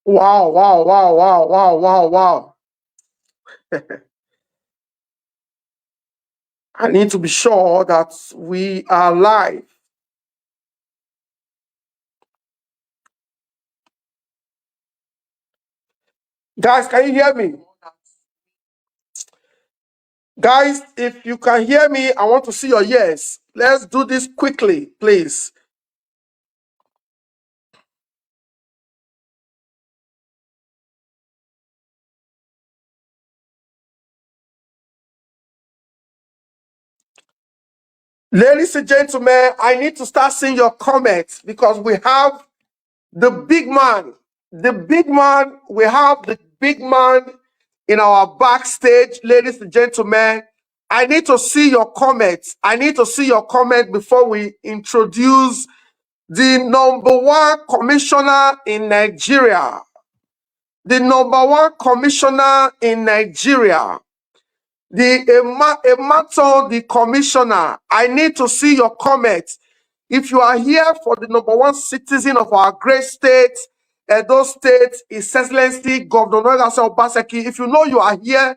Wow, wow, wow, wow, wow, wow, wow. I need to be sure that we are live. Guys, can you hear me? Guys, if you can hear me, I want to see your yes. Let's do this quickly, please. Ladies and gentlemen, I need to start seeing your comments because we have the big man. The big man, we have the big man in our backstage. Ladies and gentlemen, I need to see your comments. I need to see your comment before we introduce the #1 commissioner in Nigeria. The #1 commissioner in Nigeria. The Emato, the commissioner. I need to see your comments. If you are here for the #1 citizen of our great state, Edo State, His Excellency Governor Obaseki, if you know you are here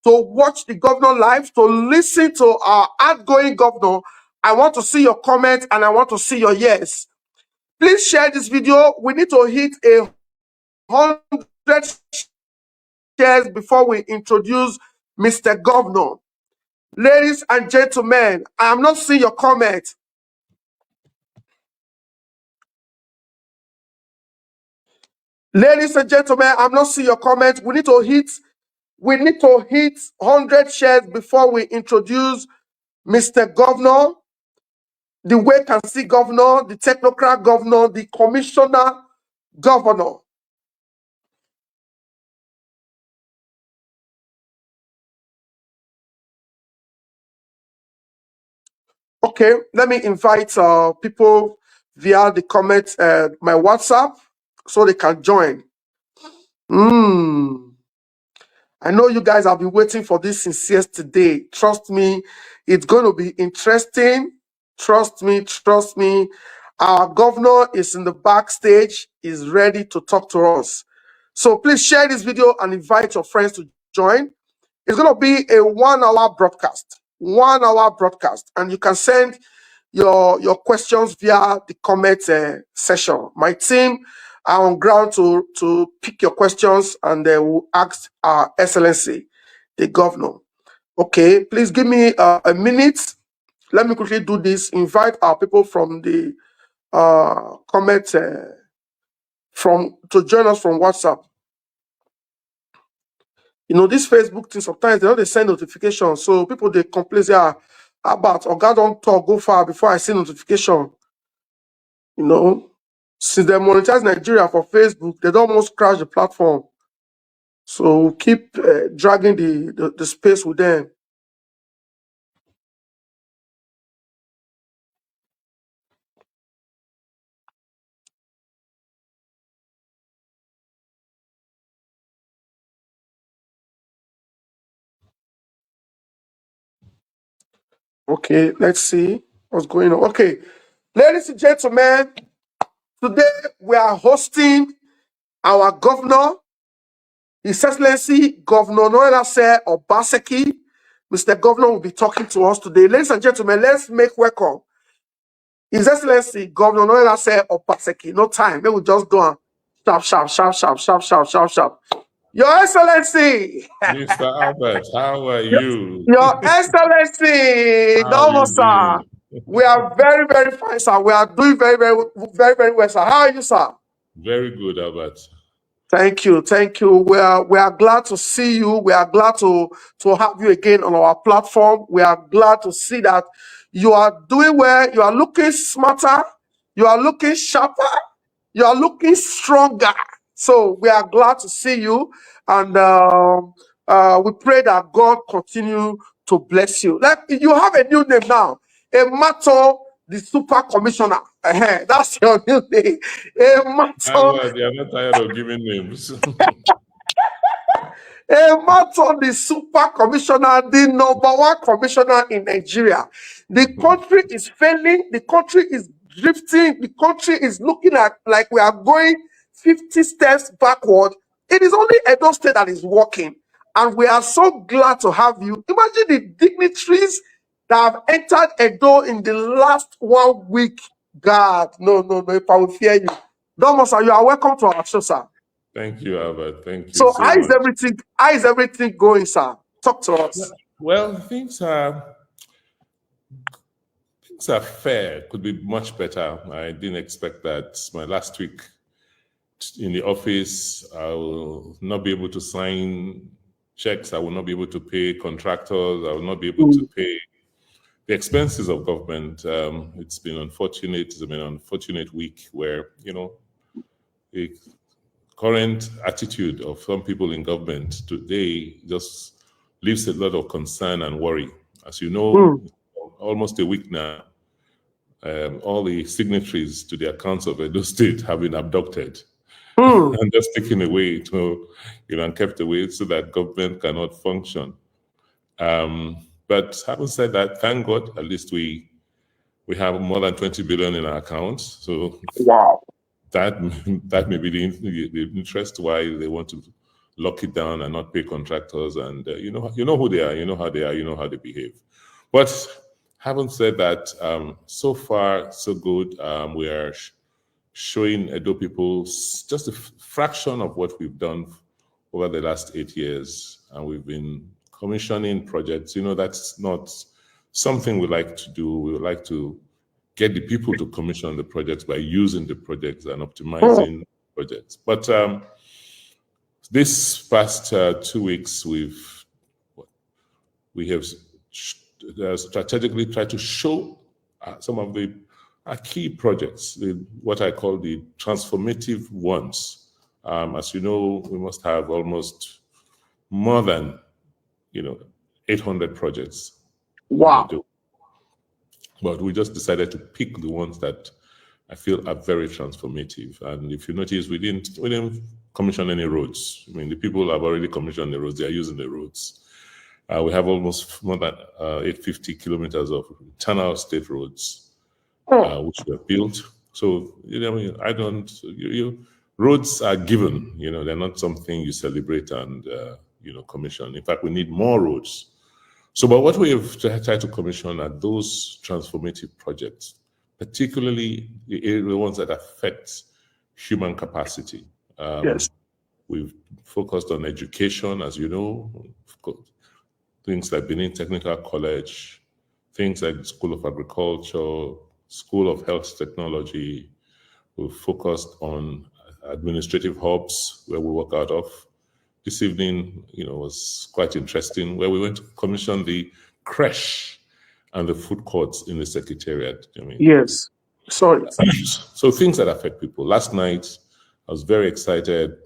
to watch the governor live, to listen to our outgoing governor, I want to see your comments and I want to see your yes. Please share this video. We need to hit 100 shares before we introduce Mr. Governor. Ladies and gentlemen, I am not seeing your comment. Ladies and gentlemen, I'm not seeing your comment. We need to hit 100 shares before we introduce Mr. Governor, the wait and see governor, the technocrat governor, the commissioner governor. Okay, let me invite people via the comment, my WhatsApp, so they can join. I know you guys have been waiting for this since yesterday. Trust me, it's going to be interesting. Trust me, trust me. Our governor is in the backstage, is ready to talk to us. So please share this video and invite your friends to join. It's going to be a 1 hour broadcast. 1 hour broadcast. And you can send your questions via the comment session. My team are on ground to pick your questions and they will ask our Excellency, the governor. Okay, please give me a minute. Let me quickly do this. Invite our people from the comment to join us from WhatsApp. You know, this Facebook thing, sometimes they send notifications. So people, they complain, about, or God don't talk, go far before I see notification. You know, since they monetize Nigeria for Facebook, they don't almost crash the platform. So keep dragging the space with them. Okay, let's see what's going on. Okay, ladies and gentlemen, today we are hosting our governor, His Excellency Governor Obaseki. Mr. Governor will be talking to us today. Ladies and gentlemen, let's make welcome His Excellency Governor Obaseki. No time. They will just go on. Sharp. Your Excellency. Mr. Albert, how are you? Your Excellency, How sir. We are very, very fine, sir. We are doing very, very, very, very well, sir. How are you, sir? Very good, Albert. Thank you. We are glad to see you. We are glad to have you again on our platform. We are glad to see that you are doing well. You are looking smarter. You are looking sharper. You are looking stronger. So we are glad to see you, and we pray that God continue to bless you. Like, you have a new name now, Emato, the Super Commissioner. That's your new name, Emato. They are not tired of giving names. Emato, the Super Commissioner, the #1 commissioner in Nigeria. The country is failing. The country is drifting. The country is looking at like we are going 50 steps backward. It is only Edo State that is working. And we are so glad to have you. Imagine the dignitaries that have entered Edo in the last 1 week. God, no, if I will fear you. Domo, sir, you are welcome to our show, sir. Thank you, Albert. Thank you So so much. how is everything going, sir? Talk to us. Well, things are fair. Could be much better. I didn't expect that. My last week in the office, I will not be able to sign checks. I will not be able to pay contractors. I will not be able to pay the expenses of government. It's been unfortunate. It's been an unfortunate week where, the current attitude of some people in government today just leaves a lot of concern and worry. As you know, almost a week now, all the signatories to the accounts of Edo State have been abducted and just taken away and kept away so that government cannot function. But having said that, thank God, at least we have more than 20 billion in our accounts. So wow, that may be the interest why they want to lock it down and not pay contractors. And you know who they are, you know how they are, you know how they behave. But having said that, so far so good. We are showing Edo people just a fraction of what we've done over the last 8 years, and we've been commissioning projects. That's not something we like to do. We like to get the people to commission the projects by using the projects and optimizing projects. But this past 2 weeks, we have strategically tried to show some of the key projects, what I call the transformative ones. As you know, we must have almost more than 800 projects. Wow. But we just decided to pick the ones that I feel are very transformative. And if you notice, we didn't commission any roads. I mean, the people have already commissioned the roads. They are using the roads. We have almost more than 850 kilometers of internal state roads, which were built. So, roads are given, they're not something you celebrate and, commission. In fact, we need more roads. So, but what we have tried to commission are those transformative projects, particularly the ones that affect human capacity. Yes. We've focused on education, as you know, things like Benin Technical College, things like the School of Agriculture, School of Health Technology. We've focused on administrative hubs where we work out of. This evening, was quite interesting, where we went to commission the creche and the food courts in the secretariat. Yes. Sorry. So things that affect people. Last night, I was very excited.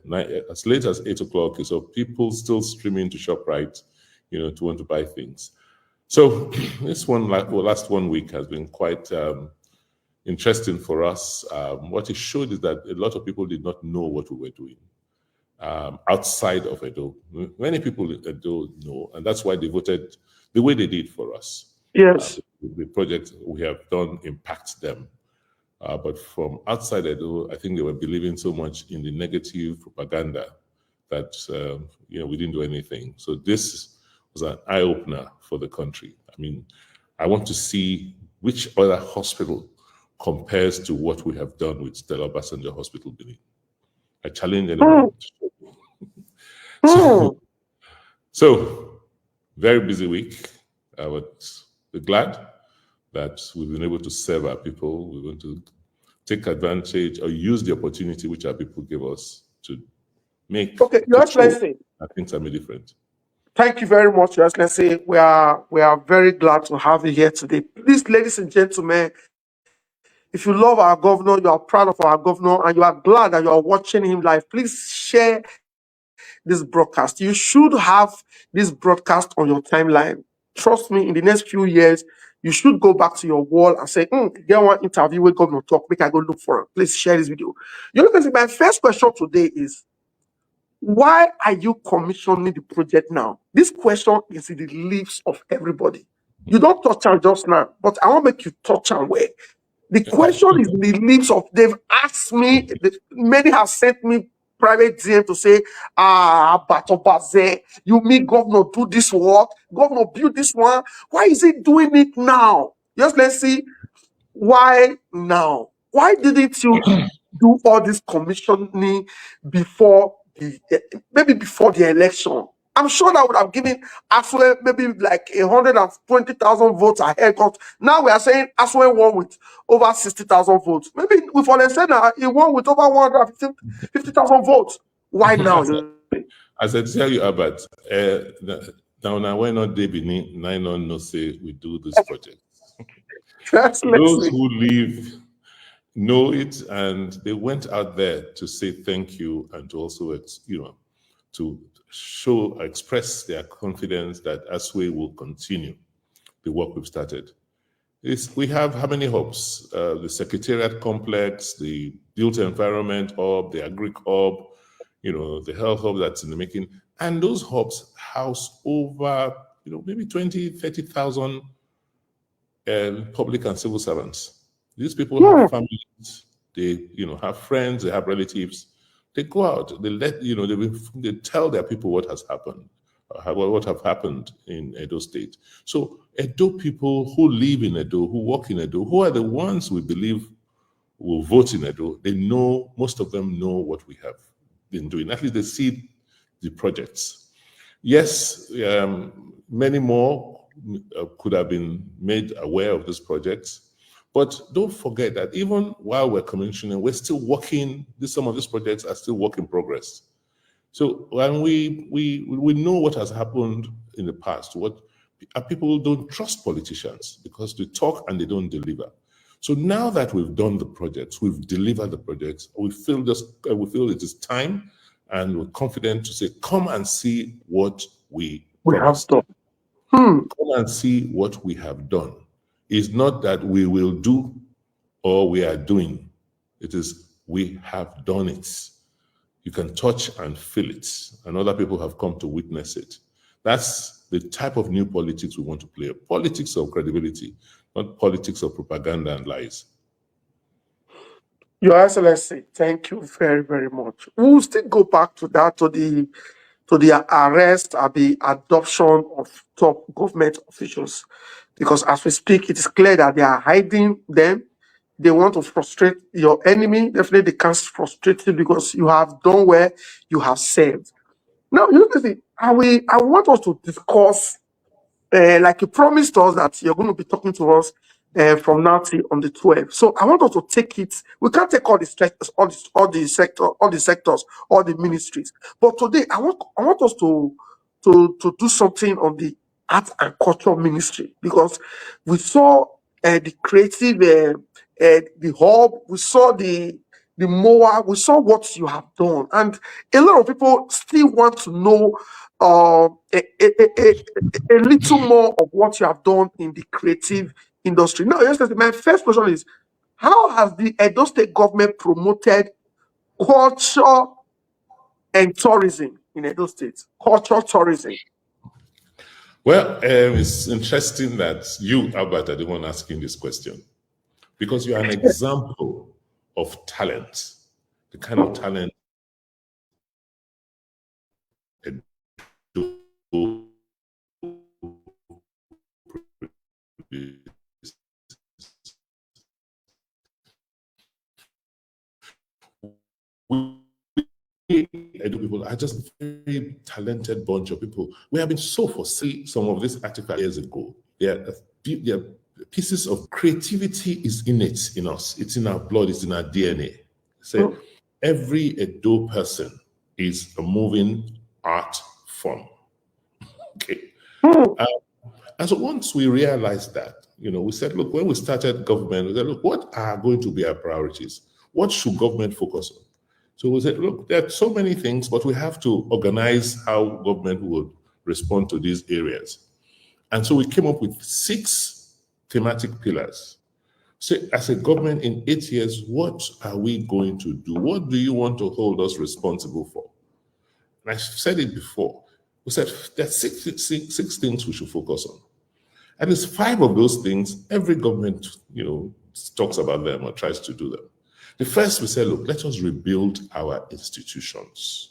As late as 8 o'clock, so people still streaming to ShopRite, to want to buy things. So this last 1 week has been quite interesting for us. What it showed is that a lot of people did not know what we were doing. Outside of Edo. Many people in Edo know, and that's why they voted the way they did for us. Yes. The projects we have done impact them. But from outside Edo, I think they were believing so much in the negative propaganda that we didn't do anything. So this was an eye-opener for the country. I mean, I want to see which other hospital compares to what we have done with Stella Obasanjo Hospital Benin. I challenge anyone. So, very busy week. But we're glad that we've been able to serve our people. We're going to take advantage or use the opportunity which our people give us to make. Okay, Your Excellency. Things are made different. Thank you very much, Your Excellency. We are very glad to have you here today. Please, ladies and gentlemen, if you love our governor, you are proud of our governor, and you are glad that you are watching him live, please share this broadcast. You should have this broadcast on your timeline. Trust me, in the next few years, you should go back to your wall and say, get one interview with governor talk, make I go look for him. Please share this video. My first question today is, why are you commissioning the project now? This question is in the lips of everybody. You don't touch on just now, but I want to make you touch on where. The question is in the lips of, they've asked me, many have sent me private DM to say, but OBAZEE, you mean governor do this work? Governor build this one. Why is he doing it now? Just let's see, why now? Why didn't you do all this commissioning before maybe before the election? I'm sure that would have given Aswe maybe like 120,000 votes ahead. Because now we are saying Aswe won with over 60,000 votes. Maybe with Olesena, he won with over 150,000 votes. Why now? As I tell you, Albert, now why not they be nine on no say we do this project? Those who live know it, and they went out there to say thank you and to also, to express their confidence that Aswe will continue the work we've started. We have how many hubs? The Secretariat Complex, the Built Environment Hub, the Agric Hub, the Health Hub that's in the making. And those hubs house over, maybe 20, 30,000 public and civil servants. These people have families, they have friends, they have relatives. They go out, they tell their people what has happened, what have happened in Edo State. So Edo people who live in Edo, who work in Edo, who are the ones we believe will vote in Edo, they know, most of them know what we have been doing. At least they see the projects. Yes, many more could have been made aware of these projects. But don't forget that even while we're commissioning, we're still working. Some of these projects are still work in progress. So when we know what has happened in the past, people don't trust politicians because they talk and they don't deliver. So now that we've done the projects, we've delivered the projects, we feel it is time, and we're confident to say, come and see what we promised. Have done. Come and see what we have done. It's not that we will do or we are doing. It is we have done it. You can touch and feel it, and other people have come to witness it. That's the type of new politics we want to play. Politics of credibility, not politics of propaganda and lies. Your Excellency, thank you very, very much. We'll still go back to that, to the arrest and the adoption of top government officials. Because as we speak, it is clear that they are hiding them. They want to frustrate your enemy. Definitely they can't frustrate you because you have done where you have served. Now, I want us to discuss, like you promised us that you're going to be talking to us from now till on the 12th. So I want us to take it. We can't take all the sectors, all the ministries. But today I want us to do something on the art and culture ministry, because we saw the creative, the hub, we saw the MOA, we saw what you have done, and a lot of people still want to know a little more of what you have done in the creative industry. Now, yes, my first question is, how has the Edo State government promoted culture and tourism in Edo State? Cultural tourism. Well, it's interesting that you, Albert, are the one asking this question, because you are an example of talent, the kind of talent Edo people are just a very talented bunch of people. We have been so foreseen some of this article years ago. They're pieces of creativity is innate in us. It's in our blood, it's in our DNA. So every Edo person is a moving art form. Okay. And so once we realized that, we said, look, when we started government, we said, look, what are going to be our priorities? What should government focus on? So we said, look, there are so many things, but we have to organize how government would respond to these areas. And so we came up with 6 thematic pillars. So as a government in 8 years, what are we going to do? What do you want to hold us responsible for? And I said it before. We said there are six things we should focus on. At least 5 of those things, every government, talks about them or tries to do them. The first, we said, look, let us rebuild our institutions.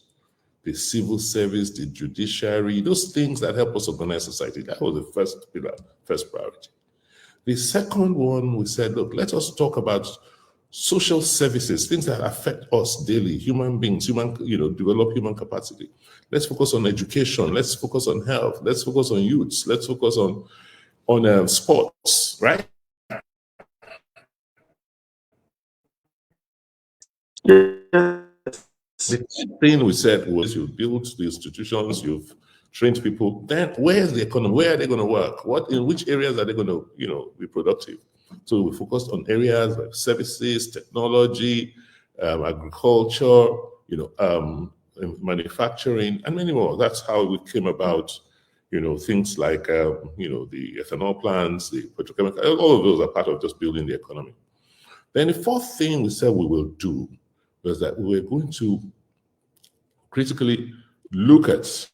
The civil service, the judiciary, those things that help us organize society. That was the first pillar, first priority. The second one, we said, look, let us talk about social services, things that affect us daily, human beings, develop human capacity. Let's focus on education. Let's focus on health. Let's focus on youths. Let's focus on sports, right? Yes. The thing we said was you build the institutions, you've trained people. Then where's the economy? Where are they going to work? In which areas are they going to, be productive? So we focused on areas like services, technology, agriculture, manufacturing, and many more. That's how we came about, things like, the ethanol plants, the petrochemical, all of those are part of just building the economy. Then the fourth thing we said we will do was that we were going to critically look at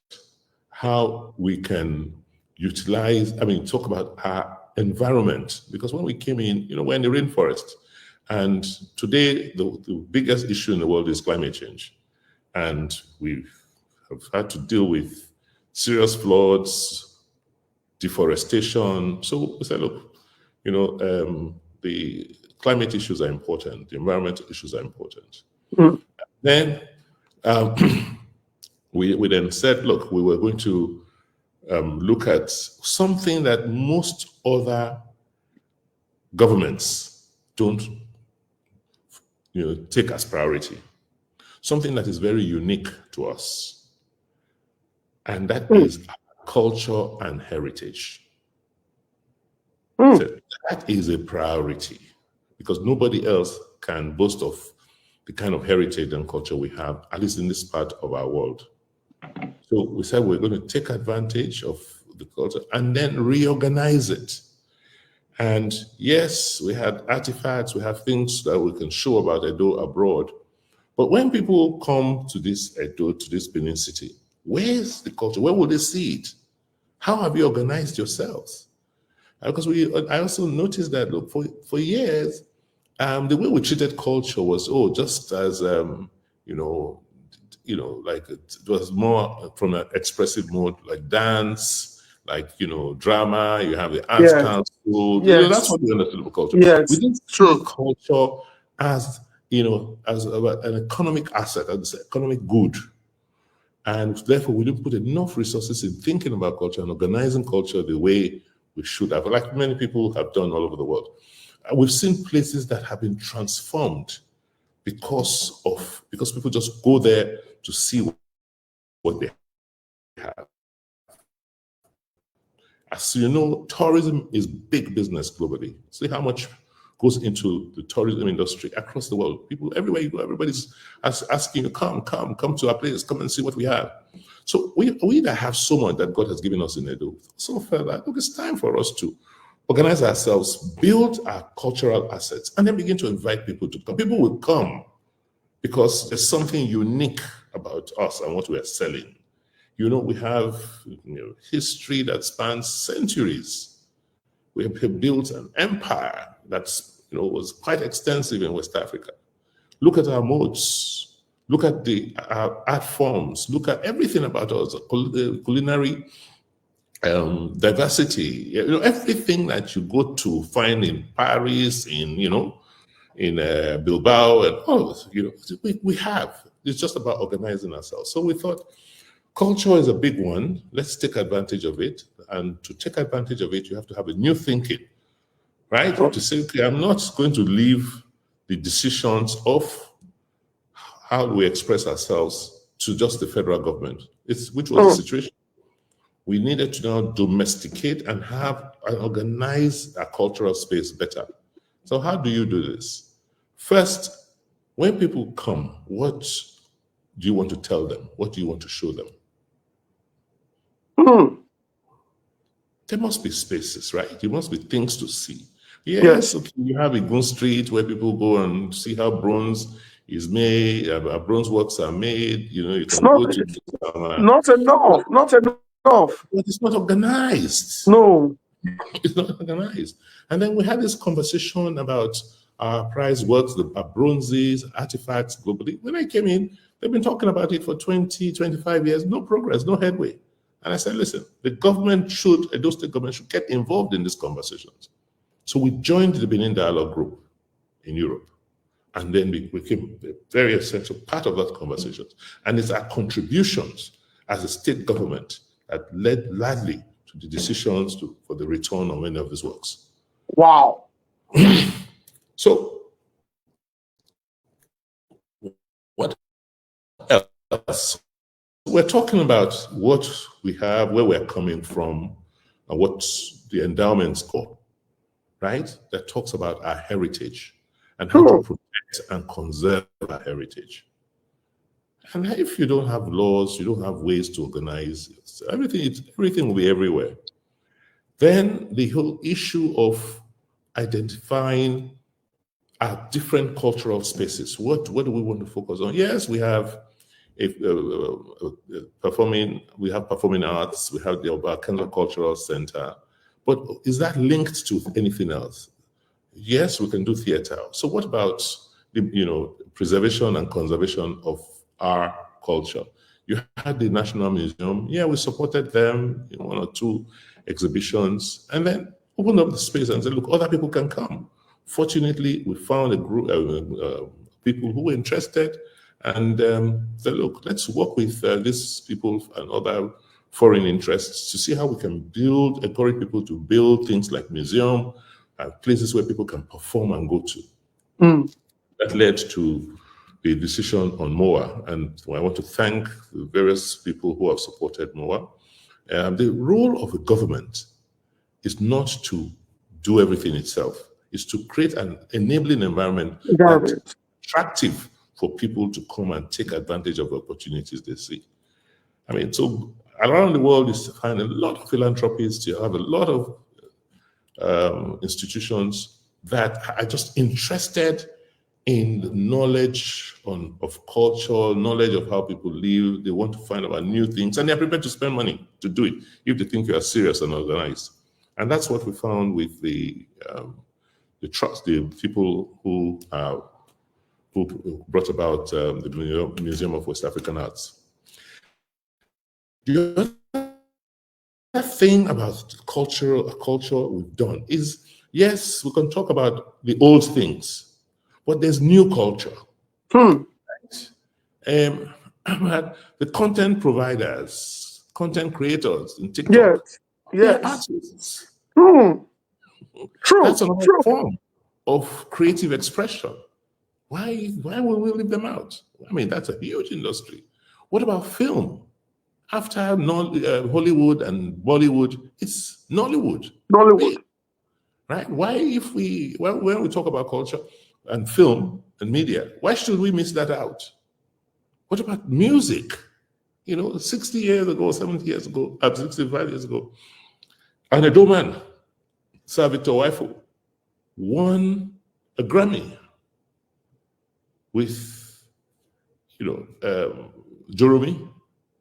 how we can talk about our environment. Because when we came in, we're in the rainforest. And today, the biggest issue in the world is climate change. And we have had to deal with serious floods, deforestation. So we said, look, the climate issues are important. The environmental issues are important. Mm. Then we then said, look, we were going to look at something that most other governments don't take as priority, something that is very unique to us, and that is culture and heritage. So that is a priority because nobody else can boast of the kind of heritage and culture we have, at least in this part of our world. So we said we're going to take advantage of the culture and then reorganize it. And yes, we had artifacts, we have things that we can show about Edo abroad. But when people come to this Edo, to this Benin city, where's the culture? Where will they see it? How have you organized yourselves? Because I also noticed that, look, for years, the way we treated culture was, just as, like it was more from an expressive mode, like dance, like, drama, you have the arts council. Yes. That's what we understood about culture. Yes. We didn't see culture as, as an economic asset, as an economic good. And therefore, we didn't put enough resources in thinking about culture and organizing culture the way we should have, like many people have done all over the world. We've seen places that have been transformed because people just go there to see what they have. As you know, tourism is big business globally. See how much goes into the tourism industry across the world. People, everywhere you go, everybody's asking you, come to our place, come and see what we have. So we that have so much that God has given us in Edo, so felt that, look, it's time for us to organize ourselves, build our cultural assets, and then begin to invite people to come. People will come because there's something unique about us and what we are selling. We have history that spans centuries. We have built an empire that's was quite extensive in West Africa. Look at our modes. Look at our art forms. Look at everything about us, culinary diversity. Everything that you go to find in Paris, in Bilbao, and all. We have. It's just about organizing ourselves. So we thought, culture is a big one. Let's take advantage of it. And to take advantage of it, you have to have a new thinking, right? To say, okay, I'm not going to leave the decisions of how we express ourselves to just the federal government, which was the situation. We needed to now domesticate and have and organize our cultural space better. So how do you do this? First, when people come, what do you want to tell them? What do you want to show them? There must be spaces, right? There must be things to see. Yes. Okay, you have a Gun Street where people go and see how bronze is made, bronze works are made. You can go to not enough. But it's not organized. No. It's not organized. And then we had this conversation about our prize works, our bronzes, artifacts globally. When I came in, they've been talking about it for 20, 25 years, no progress, no headway. And I said, listen, the government should, Edo State government should get involved in these conversations. So we joined the Benin Dialogue Group in Europe. And then we became a very essential part of that conversation. And it's our contributions as a state government that led largely to the decisions for the return of many of these works. Wow. So, what else? We're talking about what we have, where we're coming from, and what the endowments call, right? That talks about our heritage and how to protect and conserve our heritage. And if you don't have laws, you don't have ways to organize, everything will be everywhere. Then the whole issue of identifying our different cultural spaces. What do we want to focus on? Yes, we have performing arts, we have the Obaseki Cultural Center, but is that linked to anything else? Yes, we can do theater. So what about the preservation and conservation of our culture? You had the National Museum. Yeah, we supported them in 1 or 2 exhibitions, and then opened up the space and said, look, other people can come. Fortunately, we found a group of people who were interested, and said, look, let's work with these people and other foreign interests to see how we can encourage people to build things like museum, places where people can perform and go to. That led to the decision on MOA, and I want to thank the various people who have supported MOA. The role of a government is not to do everything itself. It's to create an enabling environment that's attractive for people to come and take advantage of the opportunities they see. I mean, so around the world, you find a lot of philanthropists, you have a lot of institutions that are just interested in the knowledge of culture, knowledge of how people live. They want to find out new things, and they're prepared to spend money to do it if they think you are serious and organized. And that's what we found with the trust, the people who brought about the Museum of West African Arts. The other thing about culture we've done is, yes, we can talk about the old things, but there's new culture. Right? The content providers, content creators in TikTok, they're artists. That's another form of creative expression. Why will we leave them out? I mean, that's a huge industry. What about film? After Hollywood and Bollywood, it's Nollywood. Right? Why, when we talk about culture and film and media, why should we miss that out? What about music? 60 years ago, 70 years ago, 65 years ago, an Edo man, Sir Victor Waifo, won a Grammy with, Joromi.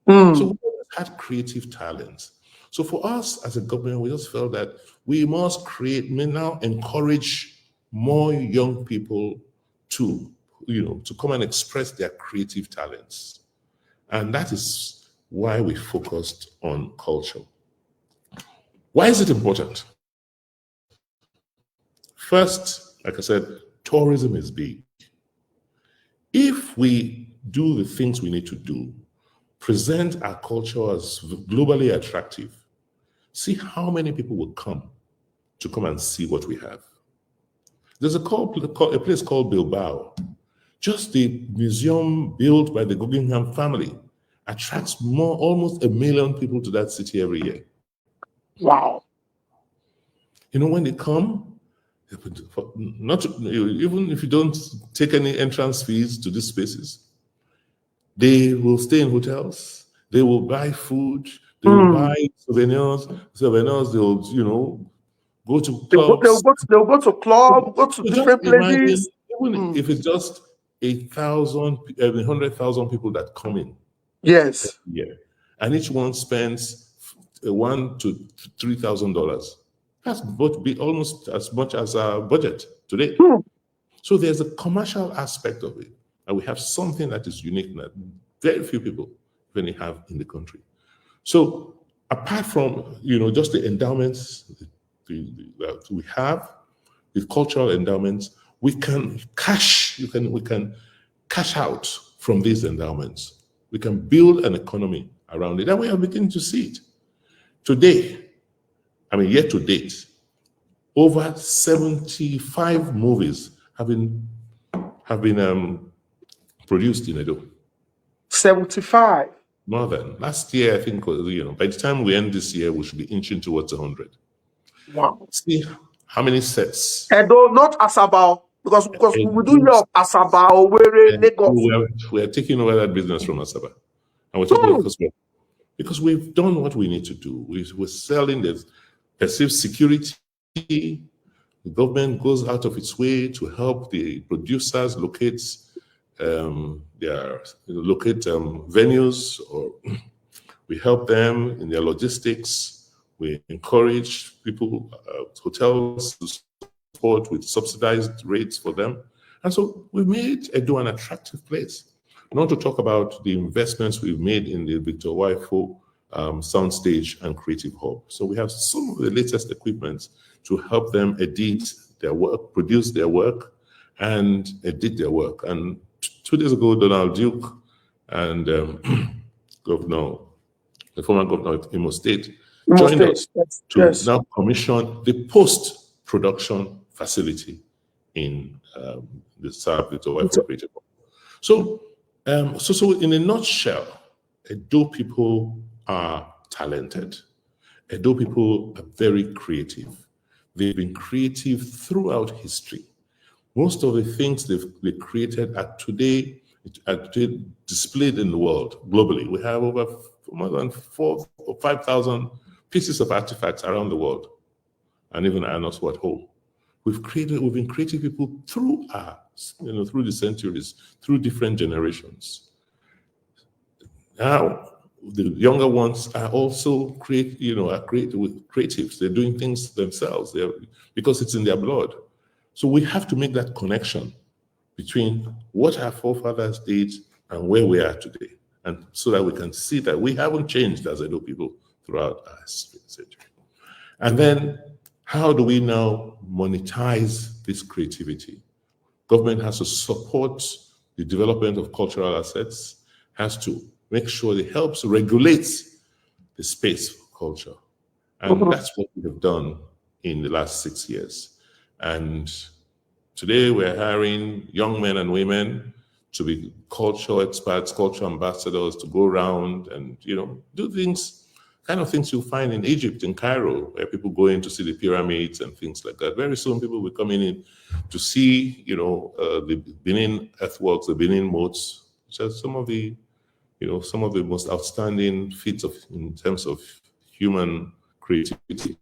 So we had creative talents. So for us as a government, we just felt that we must now encourage more young people to come and express their creative talents. And that is why we focused on culture. Why is it important? First, like I said, tourism is big. If we do the things we need to do, present our culture as globally attractive, see how many people will come and see what we have. There's a place called Bilbao. Just the museum built by the Guggenheim family attracts almost 1 million people to that city every year. Wow. When they come, even if you don't take any entrance fees to these spaces, they will stay in hotels, they will buy food, they will buy souvenirs, they'll go to clubs. They'll go to clubs, go to different places. Even if it's just 100,000 people that come in. Yes. Yeah. And each one spends $1,000 to $3,000 has be almost as much as our budget today. So there's a commercial aspect of it, and we have something that is unique that very few people really have in the country. So apart from just the endowments that we have, the cultural endowments, we can cash out from these endowments. We can build an economy around it, and we are beginning to see it. Today, year to date, over 75 movies have been produced in Edo. 75. More than last year, I think. By the time we end this year, we should be inching towards 100. Wow. See how many sets. Edo, not Asaba, because we do hear of Asaba, Owerri, Lagos. We are taking over that business from Asaba, and we're talking because we've done what we need to do. We're selling the perceived security. The government goes out of its way to help the producers locate venues, or we help them in their logistics. We encourage people, hotels, to support with subsidized rates for them. And so we made Edo an attractive place. Not to talk about the investments we've made in the Victor Waifo soundstage and creative hub. So we have some of the latest equipment to help them edit their work, produce their work, and edit their work. And 2 days ago, Donald Duke and the former governor of Imo State, joined us to now commission the post-production facility in the South Victor Waifo Creative Hub. So in a nutshell, Edo people are talented. Edo people are very creative. They've been creative throughout history. Most of the things they created are today displayed in the world globally. We have over more than 4,000 or 5,000 pieces of artifacts around the world, and even I know what whole. We've been creative people through through the centuries, through different generations. Now, the younger ones are also creatives. They're doing things themselves because it's in their blood. So we have to make that connection between what our forefathers did and where we are today, and so that we can see that we haven't changed as Edo people throughout our century. And then, how do we now monetize this creativity? Government has to support the development of cultural assets, has to make sure it helps regulate the space for culture. And that's what we have done in the last 6 years. And today we're hiring young men and women to be cultural experts, cultural ambassadors, to go around and do things you'll find in Egypt, in Cairo, where people go in to see the pyramids and things like that. Very soon people will be coming in to see the Benin earthworks, the Benin moats, which are some of the most outstanding feats in terms of human creativity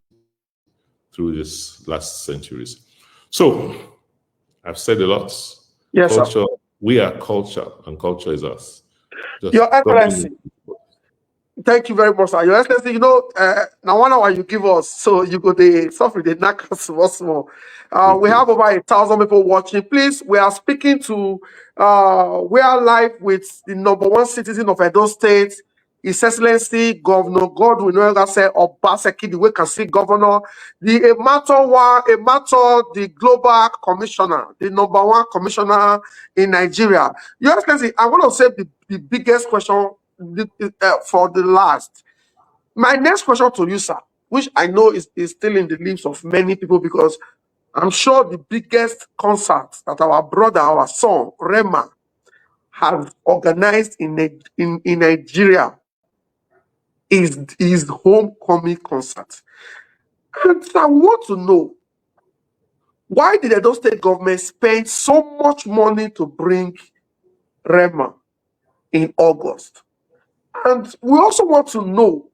through this last centuries. So I've said a lot. Yes, culture, sir. We are culture, and culture is us. Your Excellency, thank you very much, sir. Your Excellency, now 1 hour you give us, so you go the suffer the knack us more. We have over 1,000 people watching. Please, we are speaking to we are live with the #1 citizen of Edo State, His Excellency Governor Godwin say Obaseki, the way can see governor, the the global commissioner, the #1 commissioner in Nigeria. Your Excellency, I want to say the biggest question for the last. My next question to you, sir, which I know is still in the lips of many people, because I'm sure the biggest concert that our brother, our son, Rema, has organized in Nigeria is his homecoming concert. And I want to know, why did the Edo State government spend so much money to bring Rema in August? And we also want to know,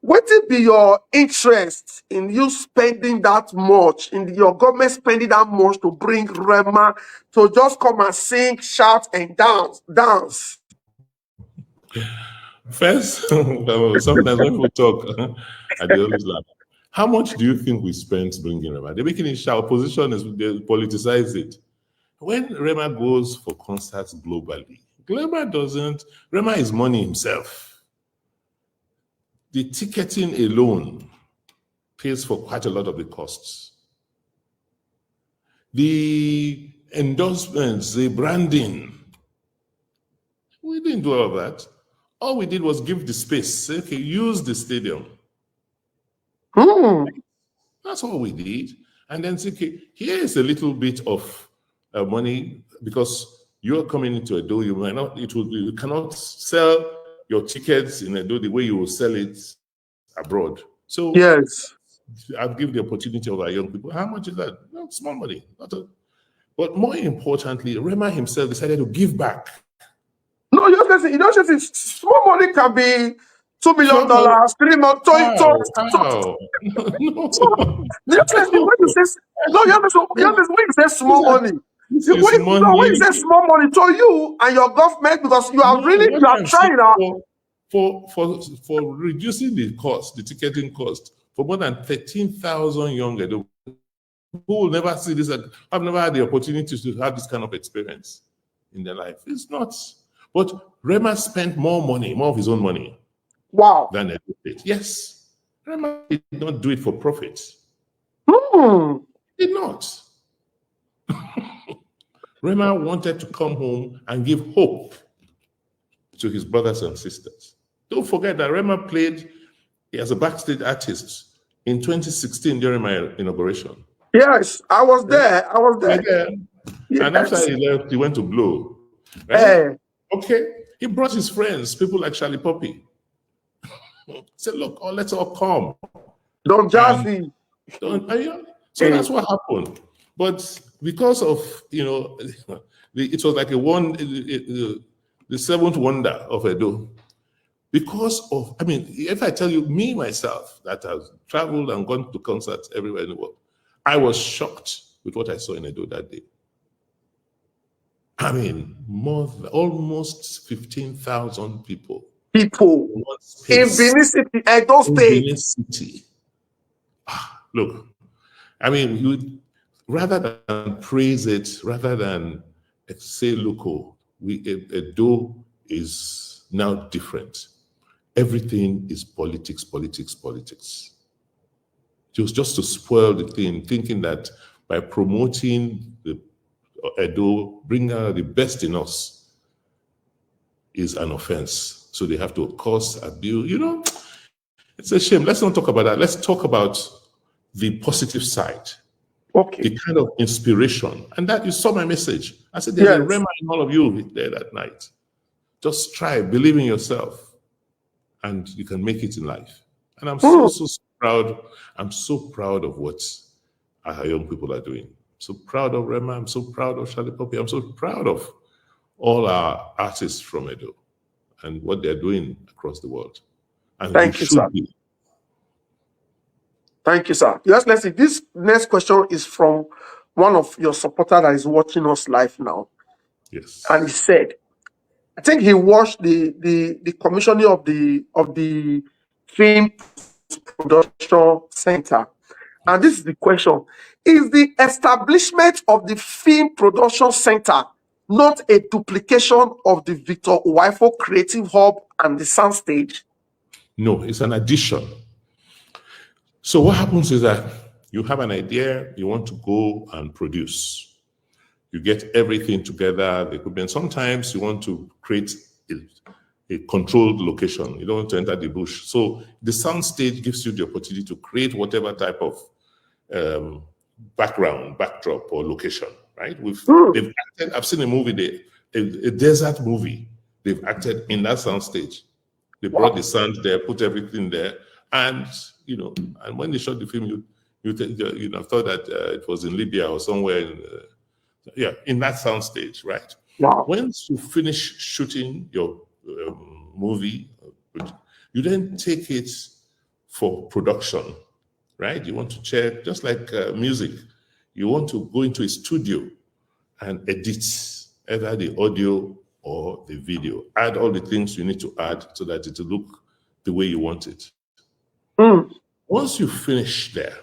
what will be your interest in you spending that much, in your government spending that much to bring Rema to just come and sing, shout, and dance? First, sometimes when people talk, I always laugh. How much do you think we spent bringing Rema? They're making it opposition is they politicize it. When Rema goes for concerts globally, Rema is money himself. The ticketing alone pays for quite a lot of the costs. The endorsements, the branding, we didn't do all of that. All we did was give the space. Say, okay, use the stadium. That's all we did. And then say, okay, here is a little bit of money because you're coming into Edo. You cannot sell your tickets in Edo the way you will sell it abroad. So yes, I'll give the opportunity of our young people. How much is that? No, small money. But more importantly, Rema himself decided to give back. No, you don't see small money can be $2 million, 3 months. No. When you say small money, when you say small money to you and your government, because you are trying out for reducing the cost, the ticketing cost for more than 13,000 young adults who will never see this. I've never had the opportunity to have this kind of experience in their life. It's not. But Rema spent more of his own money. Wow. Than Edo did. Yes. Rema did not do it for profit. He did not. Rema wanted to come home and give hope to his brothers and sisters. Don't forget that Rema played as a backstage artist in 2016 during my inauguration. Yes, I was there. Yes. And after he left, he went to Blow. Right? Okay. He brought his friends, people like Charlie Poppy. Said, look, let's all come. Don't Jazzy. So that's what happened. But because of, it was like the seventh wonder of Edo. Because of, if I tell you, me, myself, that I've traveled and gone to concerts everywhere in the world, I was shocked with what I saw in Edo that day. Almost 15,000 people. In Benin City, Edo State. Benin City. Look, rather than praise it, rather than say, look, Edo is now different. Everything is politics. It was just to spoil the thing, thinking that by promoting the Edo, bring out the best in us is an offense. So they have to curse, abuse. It's a shame. Let's not talk about that. Let's talk about the positive side. Okay. The kind of inspiration. And that you saw my message. I said, there's a Rema in all of you there that night. Just try, believe in yourself, and you can make it in life. And I'm so proud. I'm so proud of what our young people are doing. So proud of Rema. I'm so proud of Charlie Poppy. I'm so proud of all our artists from Edo and what they're doing across the world. And Thank you, sir. Thank you, sir. Yes, let's see. This next question is from one of your supporters that is watching us live now. Yes. And he said, I think he watched the commissioning of the film production center. And this is the question. Is the establishment of the film production center not a duplication of the Victor Uwaifo Creative Hub and the Soundstage? No, it's an addition. So what happens is that you have an idea, you want to go and produce. You get everything together, the equipment. Sometimes you want to create a controlled location. You don't want to enter the bush. So the Soundstage gives you the opportunity to create whatever type of backdrop, or location, right? I've seen a movie, a desert movie. They've acted in that Soundstage. They brought the sand there, put everything there, and and when they shot the film, you thought that it was in Libya or somewhere in that Soundstage, right? Wow. Once you finish shooting your movie, you then take it for production, right? You want to check, just like music, you want to go into a studio and edit either the audio or the video. Add all the things you need to add so that it will look the way you want it. Once you finish there,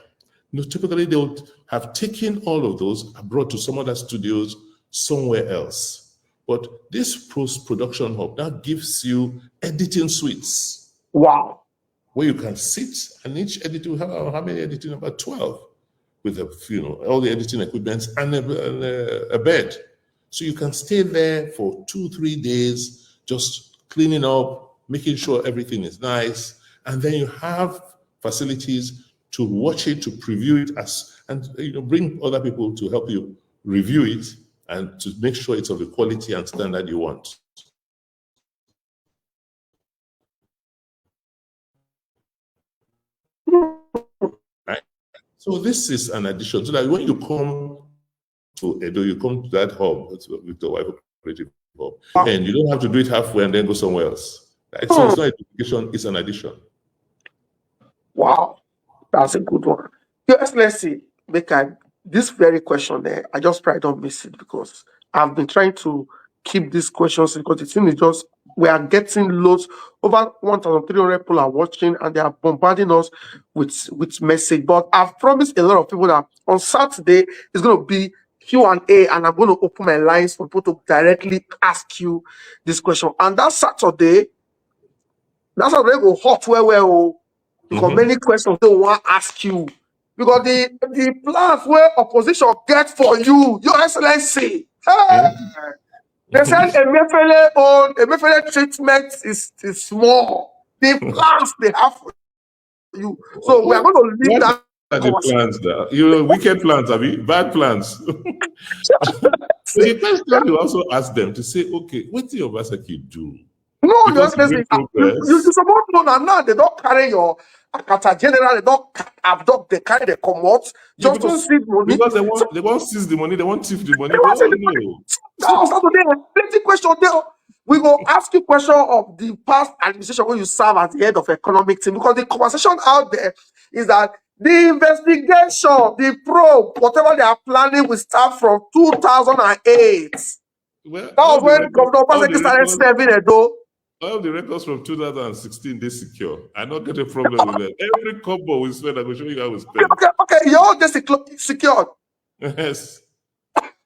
typically they would have taken all of those abroad to some other studios somewhere else. But this post-production hub now gives you editing suites. Wow. Where you can sit, and each editor will have how many editing? About 12, with all the editing equipment and a bed. So you can stay there for 2-3 days, just cleaning up, making sure everything is nice, and then you have facilities to watch it, to preview it, and bring other people to help you review it and to make sure it's of the quality and standard you want. Right? So this is an addition, so that when you come to Edo, you come to that hub with the wife creative hub, and you don't have to do it halfway and then go somewhere else. Right? So it's not a duplication, it's an addition. Wow, that's a good one. Yes, let's see. This very question there, I just try don't miss it, because I've been trying to keep these questions, because it seems just we are getting loads. Over 1,300 people are watching, and they are bombarding us with message. But I've promised a lot of people that on Saturday it's going to be Q&A, and I'm going to open my lines for people to directly ask you this question. And that Saturday go hot well. Because many questions they want to ask you. Because the plans where opposition get for you, Your Excellency. Hey, they said Emefiele treatment is small. The plans they have for you. So we are going to leave that. The plans there. Wicked plans, bad plans. So the question you also ask them to say, okay, what do Obaseki do? No, Your Excellency, you suppose know that now they don't carry your Akata General, they don't abduct, they carry the commot just to seize money. Because they won't seize the money, they won't thief the money. Plenty question there. We will ask you question of the past administration when you serve as the head of economic team, because the conversation out there is that the investigation, the probe, whatever they are planning will start from 2008. Well, that was when Governor Obaseki started serving Edo. All the records from 2016, they secure. I don't get a problem with that. Every couple we spend, I will show you how we spend. Okay, you're all just secured. Yes.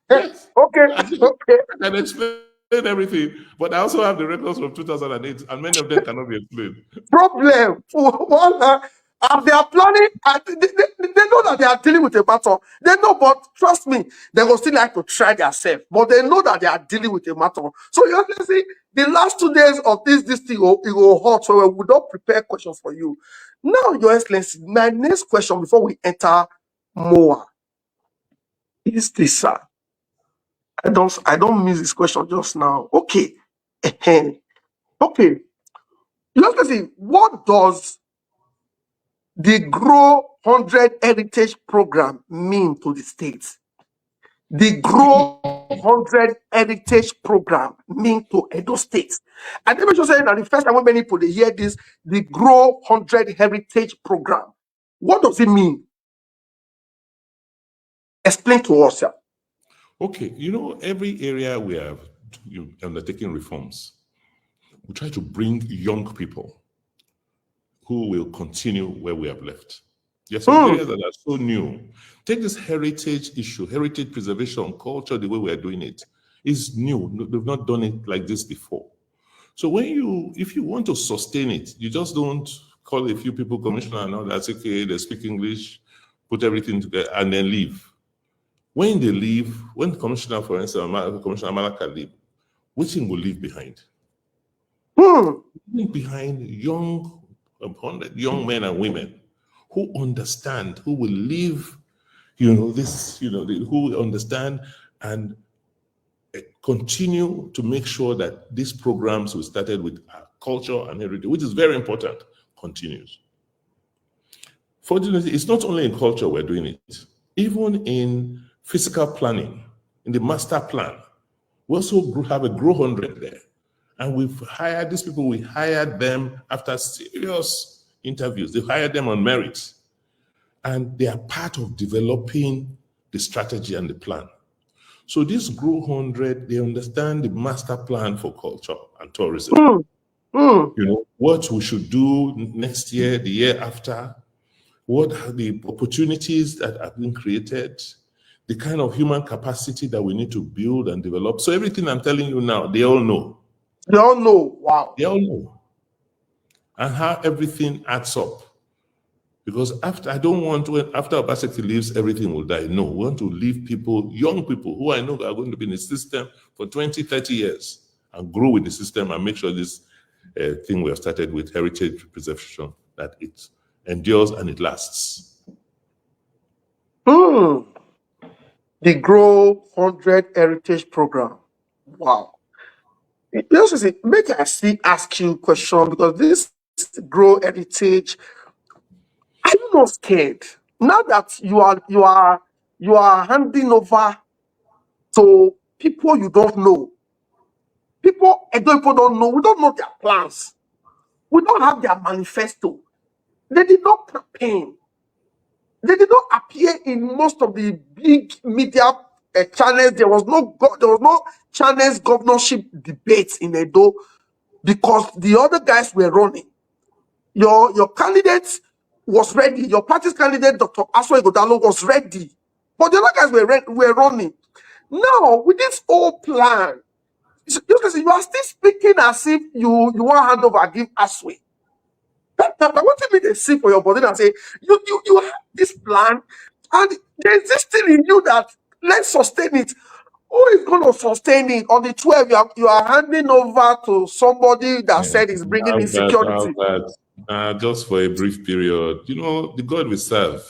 Yes. Okay. I can explain everything, but I also have the records from 2008, and many of them cannot be explained. Problem. They are planning, they know that they are dealing with a matter. They know, but trust me, they will still like to try themselves. But they know that they are dealing with a matter. So you can see the last 2 days of this thing, it will hot. So we don't prepare questions for you. Now, Your Excellency, my next question before we enter more is this, sir. I don't miss this question just now. Okay. Okay. Your Excellency, what does the Grow 100 Heritage Program mean to the states? The Grow 100 Heritage Program mean to Edo State? And let me just say that the first time when many people they hear this, the Grow 100 Heritage Program, what does it mean? Explain to us, sir. Okay, every area we have undertaking reforms, we try to bring young people who will continue where we have left. There are some areas that are so new. Take this heritage issue, heritage preservation, culture, the way we are doing it is new. We've not done it like this before. So if you want to sustain it, you just don't call a few people commissioner and all that's okay, they speak English, put everything together, and then leave. When they leave, when Commissioner, for instance, Commissioner Malaka leave, which thing will leave behind? Leave behind young men and women who understand, who will live, who will understand and continue to make sure that these programs we started with culture and heritage, which is very important, continues. Fortunately, it's not only in culture we're doing it, even in physical planning, in the master plan. We also have a Grow 100 there. And we've hired these people, we hired them after serious interviews. They hired them on merit. And they are part of developing the strategy and the plan. So this Grow 100, they understand the master plan for culture and tourism. What we should do next year, the year after. what are the opportunities that have been created, the kind of human capacity that we need to build and develop. So everything I'm telling you now, they all know. They all know. Wow. They all know. And how everything adds up. Because after Obaseki leaves, everything will die. No, we want to leave people, young people who I know are going to be in the system for 20, 30 years and grow with the system and make sure this thing we have started with, heritage preservation, that it endures and it lasts. The Grow 100 Heritage Program. Wow. Just see, make I ask you a question, because this Grow Heritage, are you not scared now that you are handing over to people you don't know? People don't know. We don't know their plans. We don't have their manifesto. They did not campaign. They did not appear in most of the big media channels. There was no channels governorship debates in Edo, because the other guys were running. Your candidate was ready. Your party's candidate, Dr. Aswa Igodalo, was ready, but the other guys were running. Now, with this whole plan, you are still speaking as if you want hand over and give Aswe. That what you mean they see for your body and say you have this plan, and there's this thing in you that let's sustain it. Who is going to sustain it? On the 12, you are handing over to somebody that said is bringing insecurity. Just for a brief period. You know, the God we serve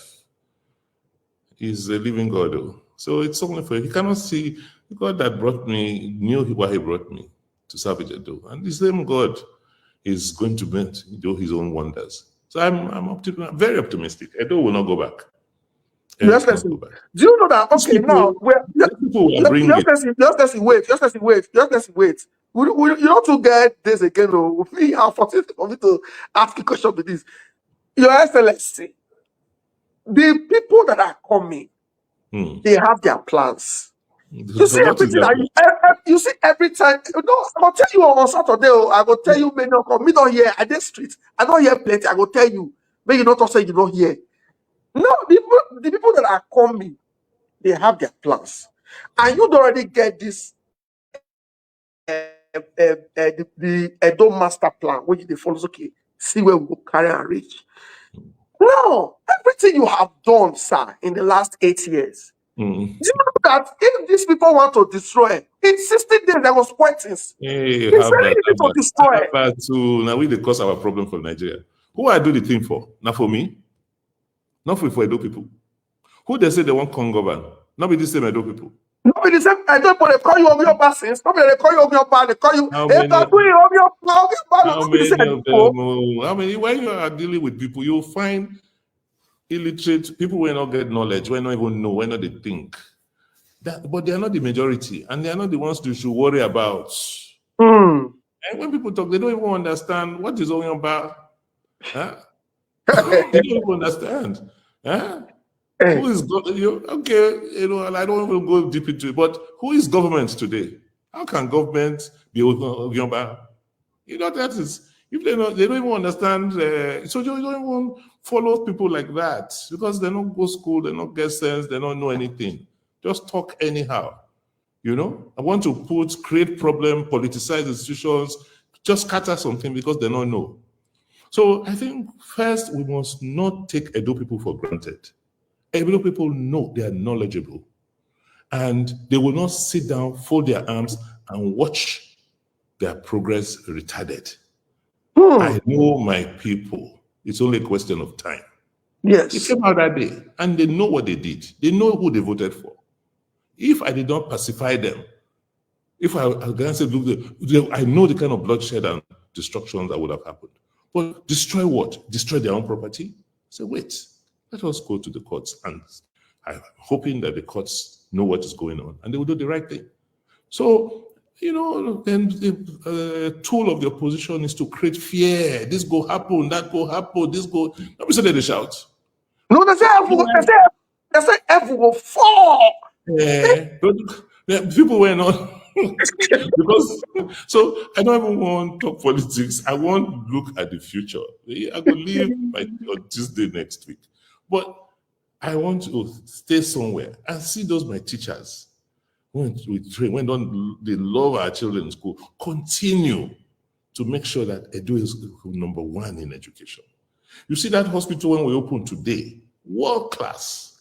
is a living God, though. So it's only for you cannot see the God that brought me, knew why he brought me to Savage Edo. And the same God is going to do his own wonders. So I'm very optimistic. Edo will not go back. Yes, do you know that? Okay, now just wait. You don't to get this again. Oh, me, I'm for me to ask a question with this. Your Excellency, the people that are coming, they have their plans. You see everything you see every time. No, I will tell you on Saturday. I will tell you, me don't hear at this street. I don't hear plenty. I will tell you. Maybe you not say you don't hear. No, the people that are coming, they have their plans, and you already get this the Edo master plan, which they follow. Okay, see where we will carry and reach. No, everything you have done, sir, in the last 8 years. Do you know that if these people want to destroy, in 60 days there was pointings. Hey, it's very easy to destroy. Now we they cause our problem for Nigeria. Who I do the thing for? Not for me. Not for Edo people. Who they say they want Congo govern? Not be the same Edo people. Not be the same Edo people. They call you on your basins. Not be they call you on your bar. They call you. How many of them? How many? When you are dealing with people, you'll find illiterate people will not get knowledge, will not even know, will not they think. But they are not the majority, and they are not the ones you should worry about. And when people talk, they don't even understand what is going about. Huh? They don't even understand. Huh? Who is okay? You know, I don't even go deep into it. But who is government today? How can government be about? You know, that is if they don't even understand. So you don't even follow people like that because they don't go school, they don't get sense, they don't know anything. Just talk anyhow. You know, I want to create problem, politicize institutions, just scatter something because they don't know. So I think first we must not take Edo people for granted. Edo people know they are knowledgeable, and they will not sit down, fold their arms, and watch their progress retarded. I know my people. It's only a question of time. Yes. They came out that day, and they know what they did. They know who they voted for. If I did not pacify them, if I say, look, I know the kind of bloodshed and destruction that would have happened. But destroy what? Destroy their own property? So wait, let us go to the courts. And I'm hoping that the courts know what is going on and they will do the right thing. So, you know, then the tool of the opposition is to create fear. This go happen, that go happen, this go. Let me say they shout. No, they say F will fall. But people were not. Because so I don't even want to talk politics. I want to look at the future. I will leave on Tuesday next week. But I want to stay somewhere and see those my teachers. When we train, when they love our children in school, continue to make sure that Edo is number one in education. You see that hospital when we open today, world class.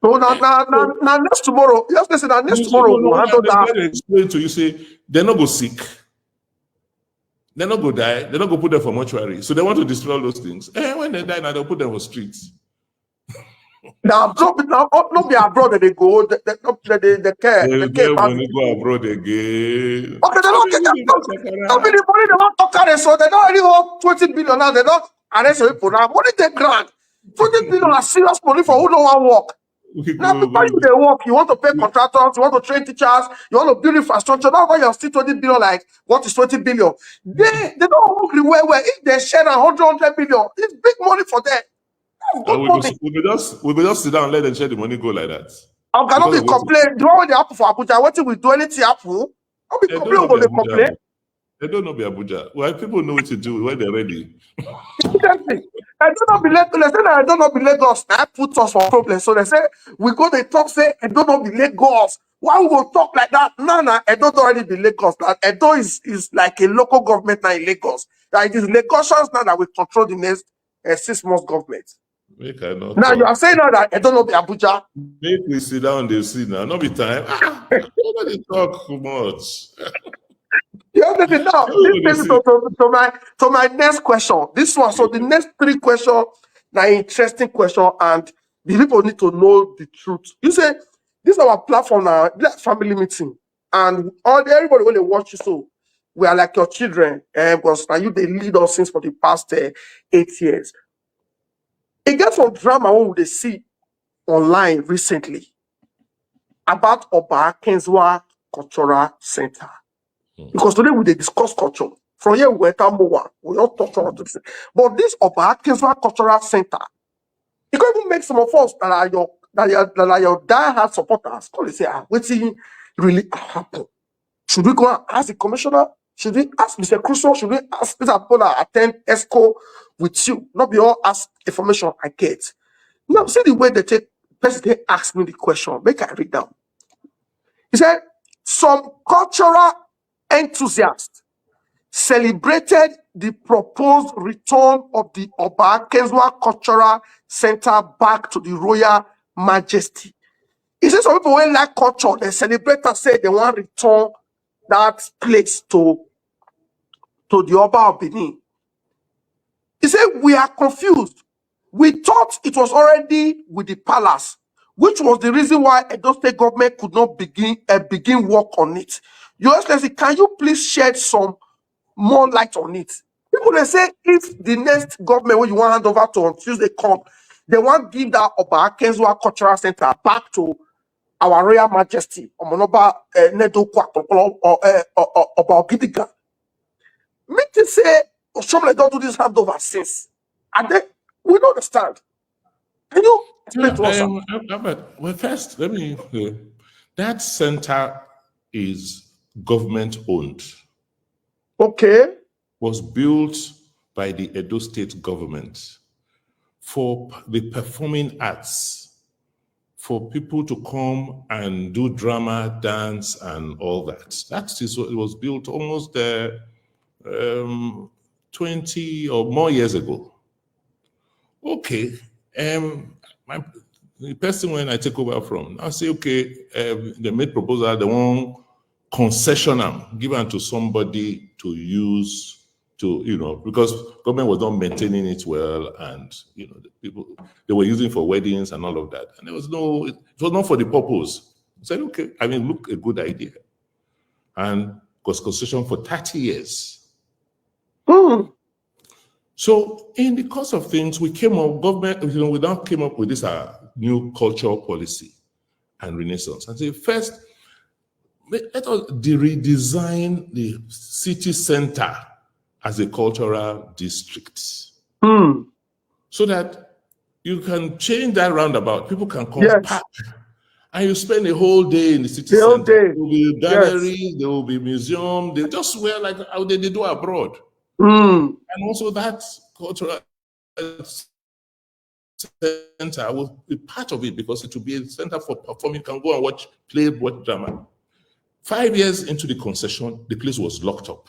So now next tomorrow, just listen, next tomorrow we'll handle that. When they explain to you, say they're not go sick, they're not go die, they're not go put them for mortuary. So they want to destroy all those things. And when they die, now they'll put them for streets. Now, not be abroad that they go, the care. They want to go abroad again. Okay, they don't get that. Don't be the money they want to carry, so they don't already hold 20 billion now. They don't arrest people now. Money they grant. 20 billion are serious money for who don't want to work. Now, before you they work, you want to pay contractors, you want to train teachers, you want to build infrastructure. That's why you're still 20 billion. Like, what is 20 billion? They don't work really well. If they share 100 billion, it's big money for them. We will just sit down and let them share the money go like that. I cannot be complaining. The one with the apple for Abuja, what we do anything apple? I'll be complaining about the complaint. They don't know be Abuja. Well, people know what to do when they're ready. I don't know be Lagos. They say I don't know be Lagos. That puts us for problems. So they say we go they talk say I don't know be Lagos. Why we go talk like that? No, I don't already be Lagos. That Edo is like a local government now in Lagos. That it is Lagosians now that will control the next 6 months government. Now you are saying now that I don't know the Abuja. Make we sit down and see now. Not be time. Nobody talk much. You understand now? This takes me to my next question. This one. So the next 3 questions, now interesting question, and the people need to know the truth. You say this is our platform now, family meeting, and everybody when they watch you, so we are like your children, because now you they lead us since for the past 8 years. It gets some drama when they see online recently about Obaseki Cultural Center. Because today we discuss culture. From here we enter more. We all talk about this. But this Obaseki Cultural Center, it can even make some of us that are your die-hard supporters call and say, what's really happen? Should we go and ask the commissioner? Should we ask Mr. Crusoe? Should we ask these people that attend ESCO with you? Not be all ask information I get. Now, see the way they ask me the question. Make I read down. He said, some cultural enthusiasts celebrated the proposed return of the Obaseki Cultural Center back to the Royal Majesty. He said some people when like culture, they celebrate and say they want to return that place to the Oba of Benin. He said, we are confused. We thought it was already with the palace, which was the reason why Edo State government could not begin work on it. Your Excellency, can you please shed some more light on it? People they say if the next government when you want to hand over to on Tuesday come, they want to give that Obaseki Cultural Center back to our Royal Majesty, Omonoba Nedo or Gidiga. Me to say, Oshomle don't do this handover since. And then we don't understand. Can you explain to us? Well, first, let me. That center is government owned. Okay. Was built by the Edo State government for the performing arts, for people to come and do drama, dance, and all that. That is what it was built almost 20 or more years ago. Okay, the person when I take over from, I say, okay, they made proposal, they want concession given to somebody to use to, because government was not maintaining it well, and the people they were using for weddings and all of that, and it was not for the purpose. I said, okay, look, a good idea, and was concession for 30 years. So in the course of things, we came up, government, we now came up with this new cultural policy and renaissance. And say, first, let us redesign the city center as a cultural district. So that you can change that roundabout. People can come back. And you spend a whole day in the city center. There will be galleries, there will be museum. They just wear like how they do abroad. And also that cultural center will be part of it because it will be a center for performing. You can go and watch play, watch drama. 5 years into the concession, the place was locked up.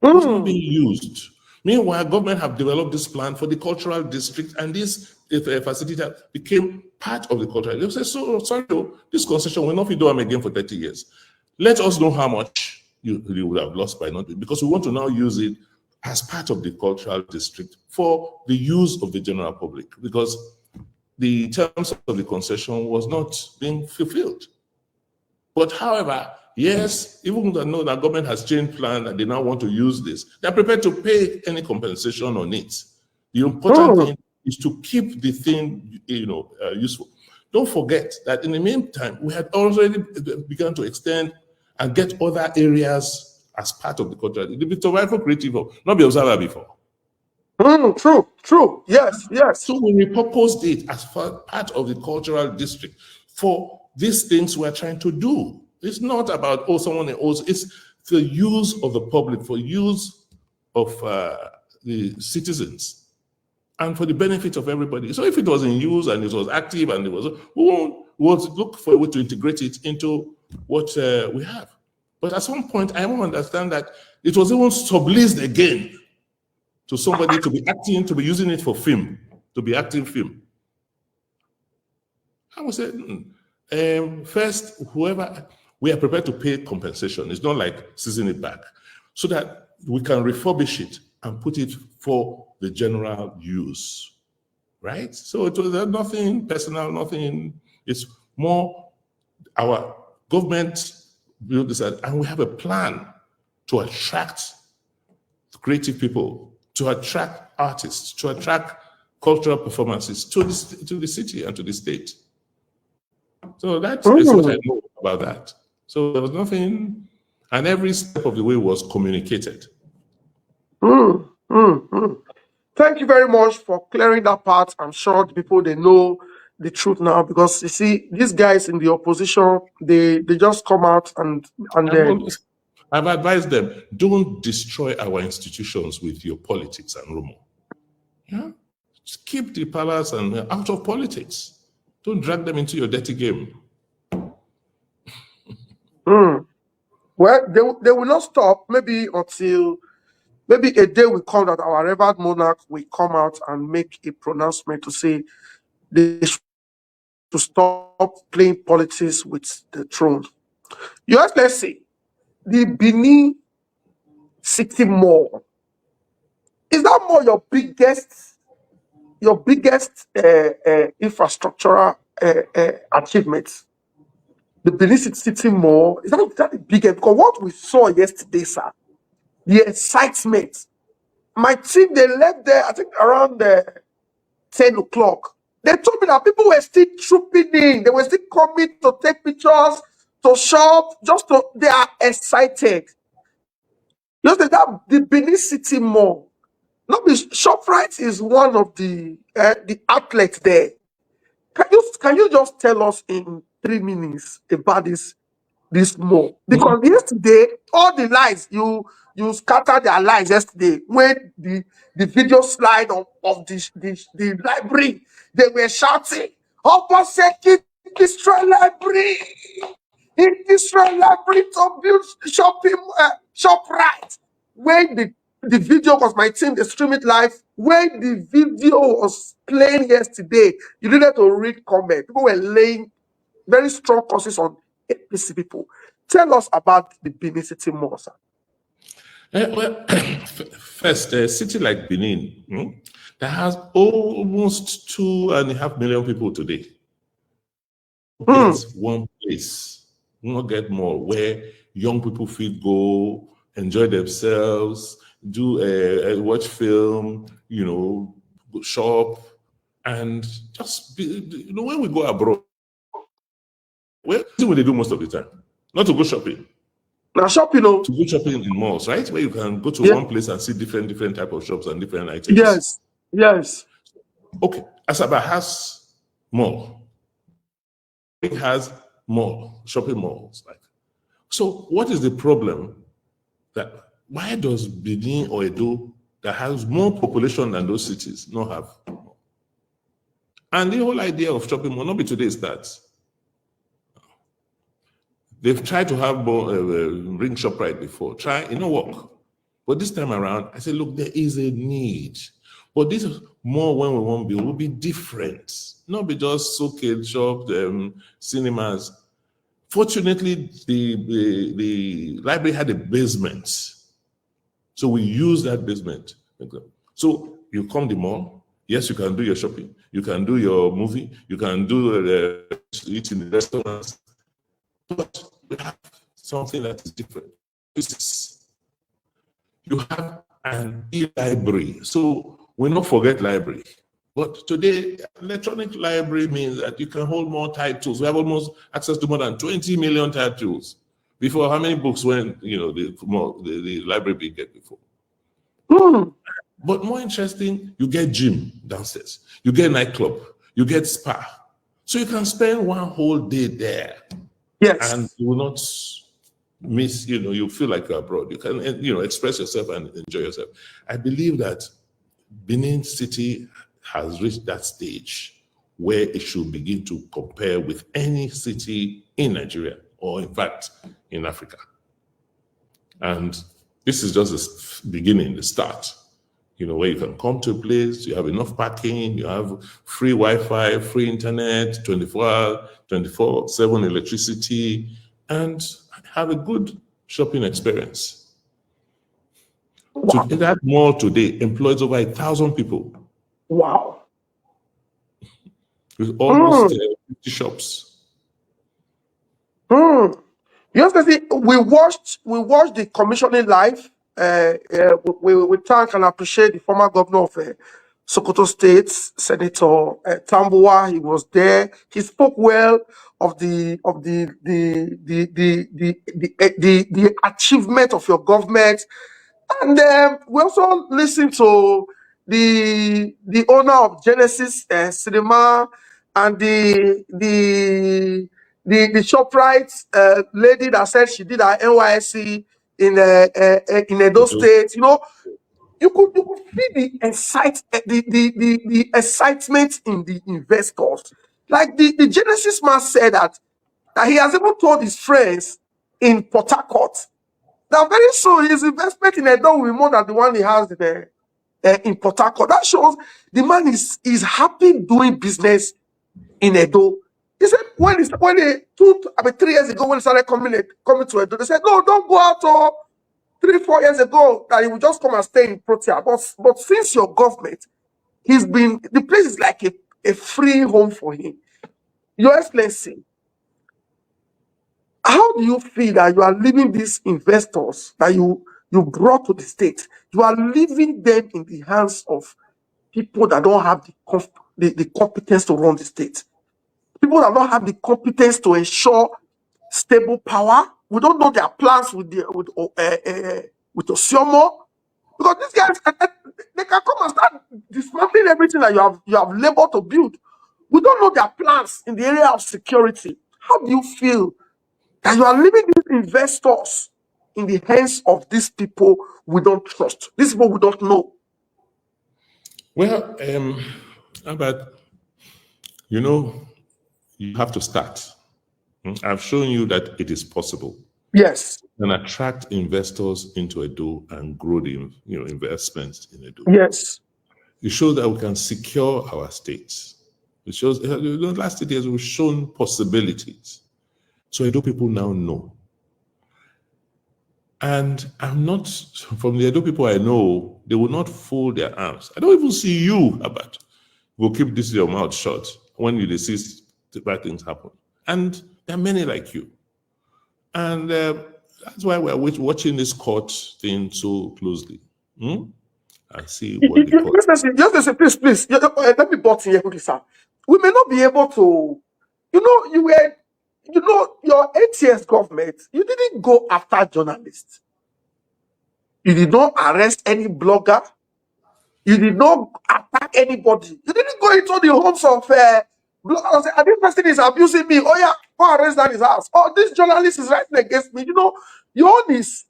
It was not being used. Meanwhile, government have developed this plan for the cultural district, and this facility became part of the cultural. They say, so sorry, this concession will not be done again for 30 years. Let us know how much you would have lost by not doing, because we want to now use it as part of the cultural district for the use of the general public, because the terms of the concession was not being fulfilled. But however, yes, even though the government has changed plan and they now want to use this, they're prepared to pay any compensation on it. The important thing is to keep the thing, useful. Don't forget that in the meantime, we had already begun to extend and get other areas as part of the culture. The survival creative, not be observer before. True. Yes. So we repurposed it as part of the cultural district for these things we're trying to do. It's not about, someone else. It's the use of the public, for use of the citizens, and for the benefit of everybody. So if it was in use and it was active and it was, we would look for a way to integrate it into what we have. But at some point, I won't understand that it was even subleased again to somebody to be acting, to be using it for film, to be acting film. I would say, first, whoever, we are prepared to pay compensation. It's not like seizing it back, so that we can refurbish it and put it for the general use, right? So it was nothing personal, nothing. It's more our government built this, and we have a plan to attract creative people, to attract artists, to attract cultural performances to the city and to the state. So that's what I know about that. So there was nothing, and every step of the way was communicated. Thank you very much for clearing that part. I'm sure the people, they know the truth now, because you see, these guys in the opposition, they just come out and then I've advised them, don't destroy our institutions with your politics and rumor. Yeah? Just keep the palace and out of politics. Don't drag them into your dirty game. Well, they will not stop, maybe until maybe a day will come that our revered monarch will come out and make a pronouncement to say they should stop playing politics with the throne. Let's say, the Benin City Mall, is that more your biggest infrastructural achievement? The Benin City Mall, is that the biggest? Because what we saw yesterday, sir, the excitement. My team, they left there, I think around 10 o'clock. They told me that people were still trooping in. They were still coming to take pictures, to shop, they are excited. Just like that, the Benin City Mall. ShopRite is one of the outlets there. Can you just tell us in 3 minutes about this mall? Because yesterday, all the lights, you scattered their lights yesterday when the video slide of the library, they were shouting, Obaseki destroy library, he destroyed library to build ShopRite. When the video, was my team, they stream it live. When the video was playing yesterday, you needed to read comment. People were laying very strong curses on APC people. Tell us about the Benin City Mall, sir. Well, first, a city like Benin, that has almost 2.5 million people today. It's one place, not get more, where young people feel go, enjoy themselves, do watch film, shop, and just be, when we go abroad, where do they do most of the time? Not to go shopping. Now shopping, to go shopping in malls, right? Where you can go to one place and see different type of shops and different items. Yes. Okay, Asaba has mall. It has shopping malls. So what is the problem? That why does Benin or Edo, that has more population than those cities, not have more? And the whole idea of shopping mall, not be today's starts. They've tried to have ring ShopRite before. It not work. But this time around, I said, look, there is a need. But this is more when we want to be, will be different. Not be just socket shop, cinemas. Fortunately, the library had a basement. So we use that basement. So you come the mall, yes, you can do your shopping, you can do your movie, you can do eat in the restaurants, but we have something that is different. You have an e-library. So we don't forget library. But today, electronic library means that you can hold more titles. We have almost access to more than 20 million titles. Before, how many books when the library we get before? But more interesting, you get gym downstairs, you get nightclub, you get spa. So you can spend one whole day there. Yes. And you will not miss, you feel like you're abroad. You can, express yourself and enjoy yourself. I believe that Benin City has reached that stage where it should begin to compare with any city in Nigeria, or in fact, in Africa. And this is just the beginning, the start, where you can come to a place, you have enough parking, you have free Wi-Fi, free internet, 24/7 electricity, and have a good shopping experience. Wow. That mall today employs over 1,000 people. Wow. With almost 50 shops. You know, we watched the commissioning live. We thank and appreciate the former governor of Sokoto State, Senator Tambuwa. He was there. He spoke well of the achievement of your government, and we also listened to the owner of Genesis Cinema and the ShopRite lady that said she did her NYSC in Edo State. You could feel the excitement in the investors. Like the Genesis man said that he has even told his friends in Port Harcourt that very soon his investment in Edo will be more than the one he has in Port Harcourt. That shows the man is happy doing business in Edo. He said when 3 years ago when he started coming to Edo, they said, no, don't go out. 3-4 years ago that he would just come and stay in Protea. But since your government, the place is like a free home for him. Your Excellency, how do you feel that you are leaving these investors that you brought to the state? You are leaving them in the hands of people that don't have the competence to run the state. People that don't have the competence to ensure stable power. We don't know their plans with Osiomo, because these guys they can come and start dismantling everything that you have labored to build. We don't know their plans in the area of security. How do you feel that you are leaving these investors in the hands of these people we don't trust, these people we don't know? Well, Albert, you have to start. I've shown you that it is possible. Yes. And attract investors into Edo and grow the investments in Edo. Yes. It shows that we can secure our states. It shows the last 8 years we've shown possibilities. So Edo people now know. And I'm not, from the Edo people I know, they will not fold their arms. I don't even see you, Albert. We'll keep this your mouth shut when you see bad things happen. And there are many like you. And that's why we're watching this court thing so closely. And see what the court... Please, let me butt in here quickly, sir. We may not be able to, your 8 years government, you didn't go after journalists. You did not arrest any blogger. You did not attack anybody. You didn't go into the homes of bloggers and say, this person is abusing me. Oh yeah, go arrest that his house. Oh, this journalist is writing against me. Your own is,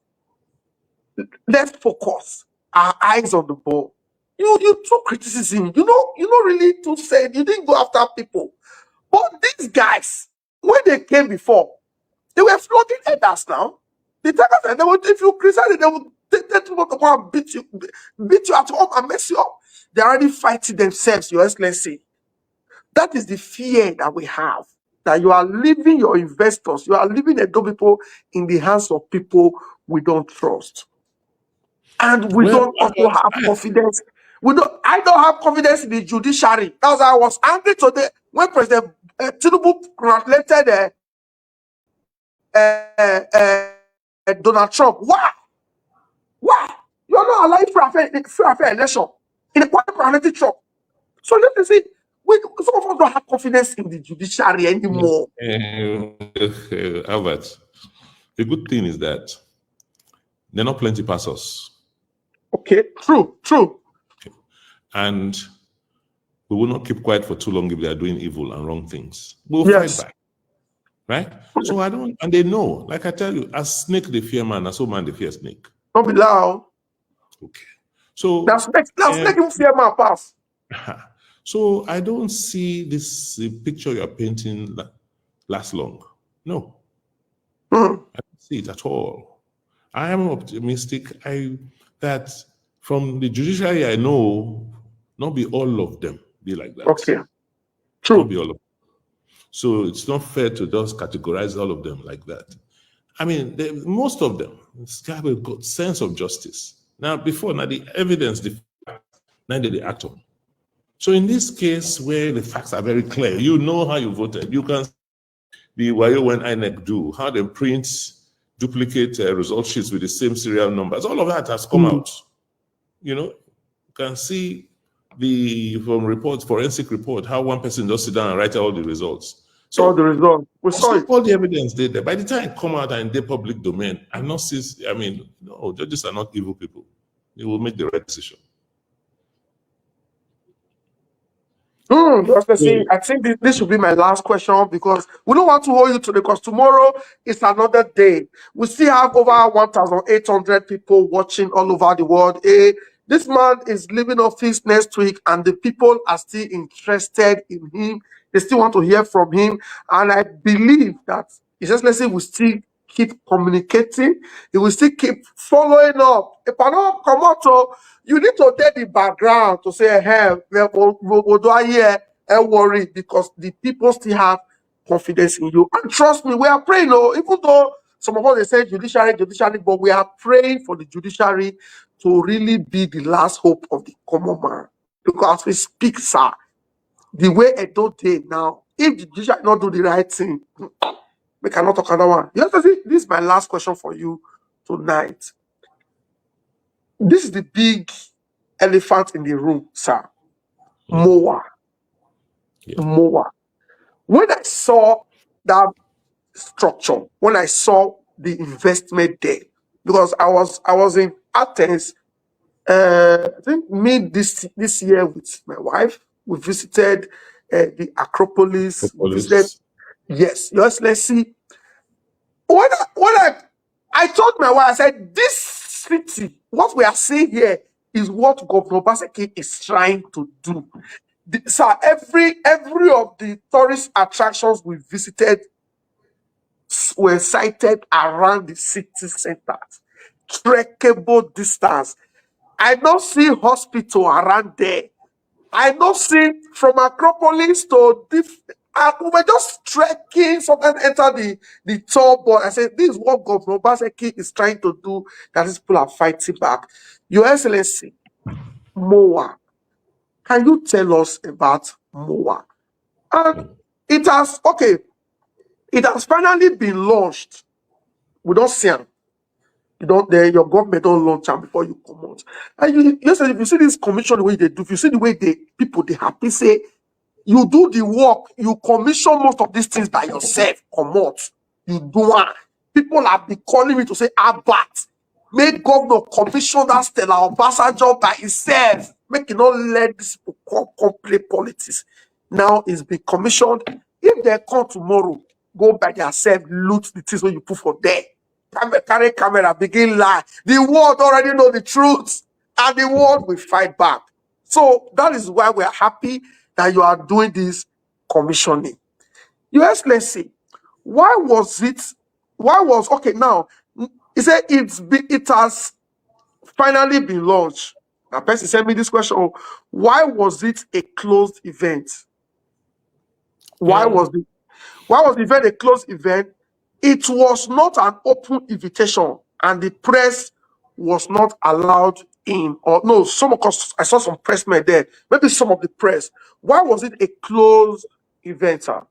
let's focus our eyes on the ball. you took criticism. You know really to say you didn't go after people. But these guys, when they came before, they were flogging others now. The Tigers, they would, if you criticize it, they would take people to go and beat you at home and mess you up. They're already fighting themselves, Your Excellency. That is the fear that we have. That you are leaving your investors, you are leaving the people in the hands of people we don't trust. And we don't also have confidence. I don't have confidence in the judiciary. That's why I was angry today when President Tinubu congratulated Donald Trump. Why? You're not allowing free affair election in a quite Trump. So let me see. Some of us don't have confidence in the judiciary anymore. Albert, the good thing is that there are not plenty past us. Okay, true. Okay. And we will not keep quiet for too long if they are doing evil and wrong things. We'll fight back. Right? So and they know, like I tell you, as snake they fear man, as so man they fear snake. Don't be loud. Okay. So that's snake you fear man pass. So I don't see this picture you're painting last long. No. I don't see it at all. I am optimistic that from the judiciary I know, not be all of them be like that. Okay. True. Not be all of them. So it's not fair to just categorize all of them like that. I mean, most of them have a good sense of justice. Now, the evidence, now they act on. So in this case, where the facts are very clear, you know how you voted. You can see when INEC do, how they print, duplicate result sheets with the same serial numbers. All of that has come out. You know, you can see from reports, forensic report, how one person just sit down and write all the results. So all the results. We saw it. All the evidence there. By the time it come out and in the public domain, no, judges are not evil people. They will make the right decision. I think this should be my last question because we don't want to hold you today because tomorrow is another day. We still have over 1,800 people watching all over the world. This man is leaving office next week and the people are still interested in him. They still want to hear from him. And I believe that His Excellency will still keep communicating. He will still keep following up. If I don't come out, you need to take the background to say, hey, what do I hear? Worry, because the people still have confidence in you. And trust me, we are praying, even though some of us they say judiciary, but we are praying for the judiciary to really be the last hope of the common man. Because we speak, sir, the way Edo did now, if the judiciary not do the right thing, we cannot talk another one. This is my last question for you tonight. This is the big elephant in the room, sir. MOA. Yeah. MOA. When I saw that structure, when I saw the investment there, because I was in Athens, I think mid this year with my wife, we visited the Acropolis. We visited, yes, let's see. When I told my wife, I said, this city, what we are seeing here is what Governor Obaseki is trying to do. So every of the tourist attractions we visited were sited around the city center. Trackable distance. I don't see hospital around there. I don't see from Acropolis to we were just trekking, sometimes enter the tour board. I said, this is what Governor Obaseki is trying to do, that these people are fighting back. Your Excellency, MOA. Can you tell us about MOA? And it has finally been launched. We don't see them. Your government don't launch them before you come out. And if you see this commission, the way they do, if you see the way people they happy say, you do the work, you commission most of these things by yourself, come out. You do one. People have been calling me to say, Albert, make governor commission that Stella Obasanjo by himself. Make it not let these people come play politics. Now it's been commissioned. If they come tomorrow, go by themselves, loot the things when you put for there. Carry camera, begin lie. The world already know the truth, and the world will fight back. So that is why we're happy that you are doing this commissioning. Your Excellency, why was okay now? He said it has finally been launched. A person sent me this question. Why was it a closed event? Why was the event a closed event? It was not an open invitation, and the press was not allowed in. Or no, some of us, I saw some pressmen there. Maybe some of the press. Why was it a closed event, sir?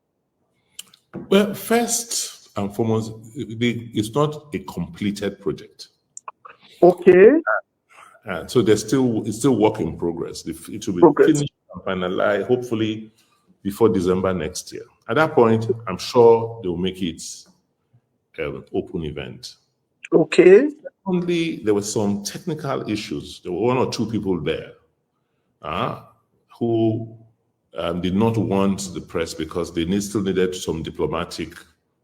Well, first and foremost, it's not a completed project. Okay. So it's still work in progress. It will be finished and finalized, hopefully, before December next year. At that point, I'm sure they'll make it an open event. Okay. Only there were some technical issues. There were one or two people there who did not want the press because they still needed some diplomatic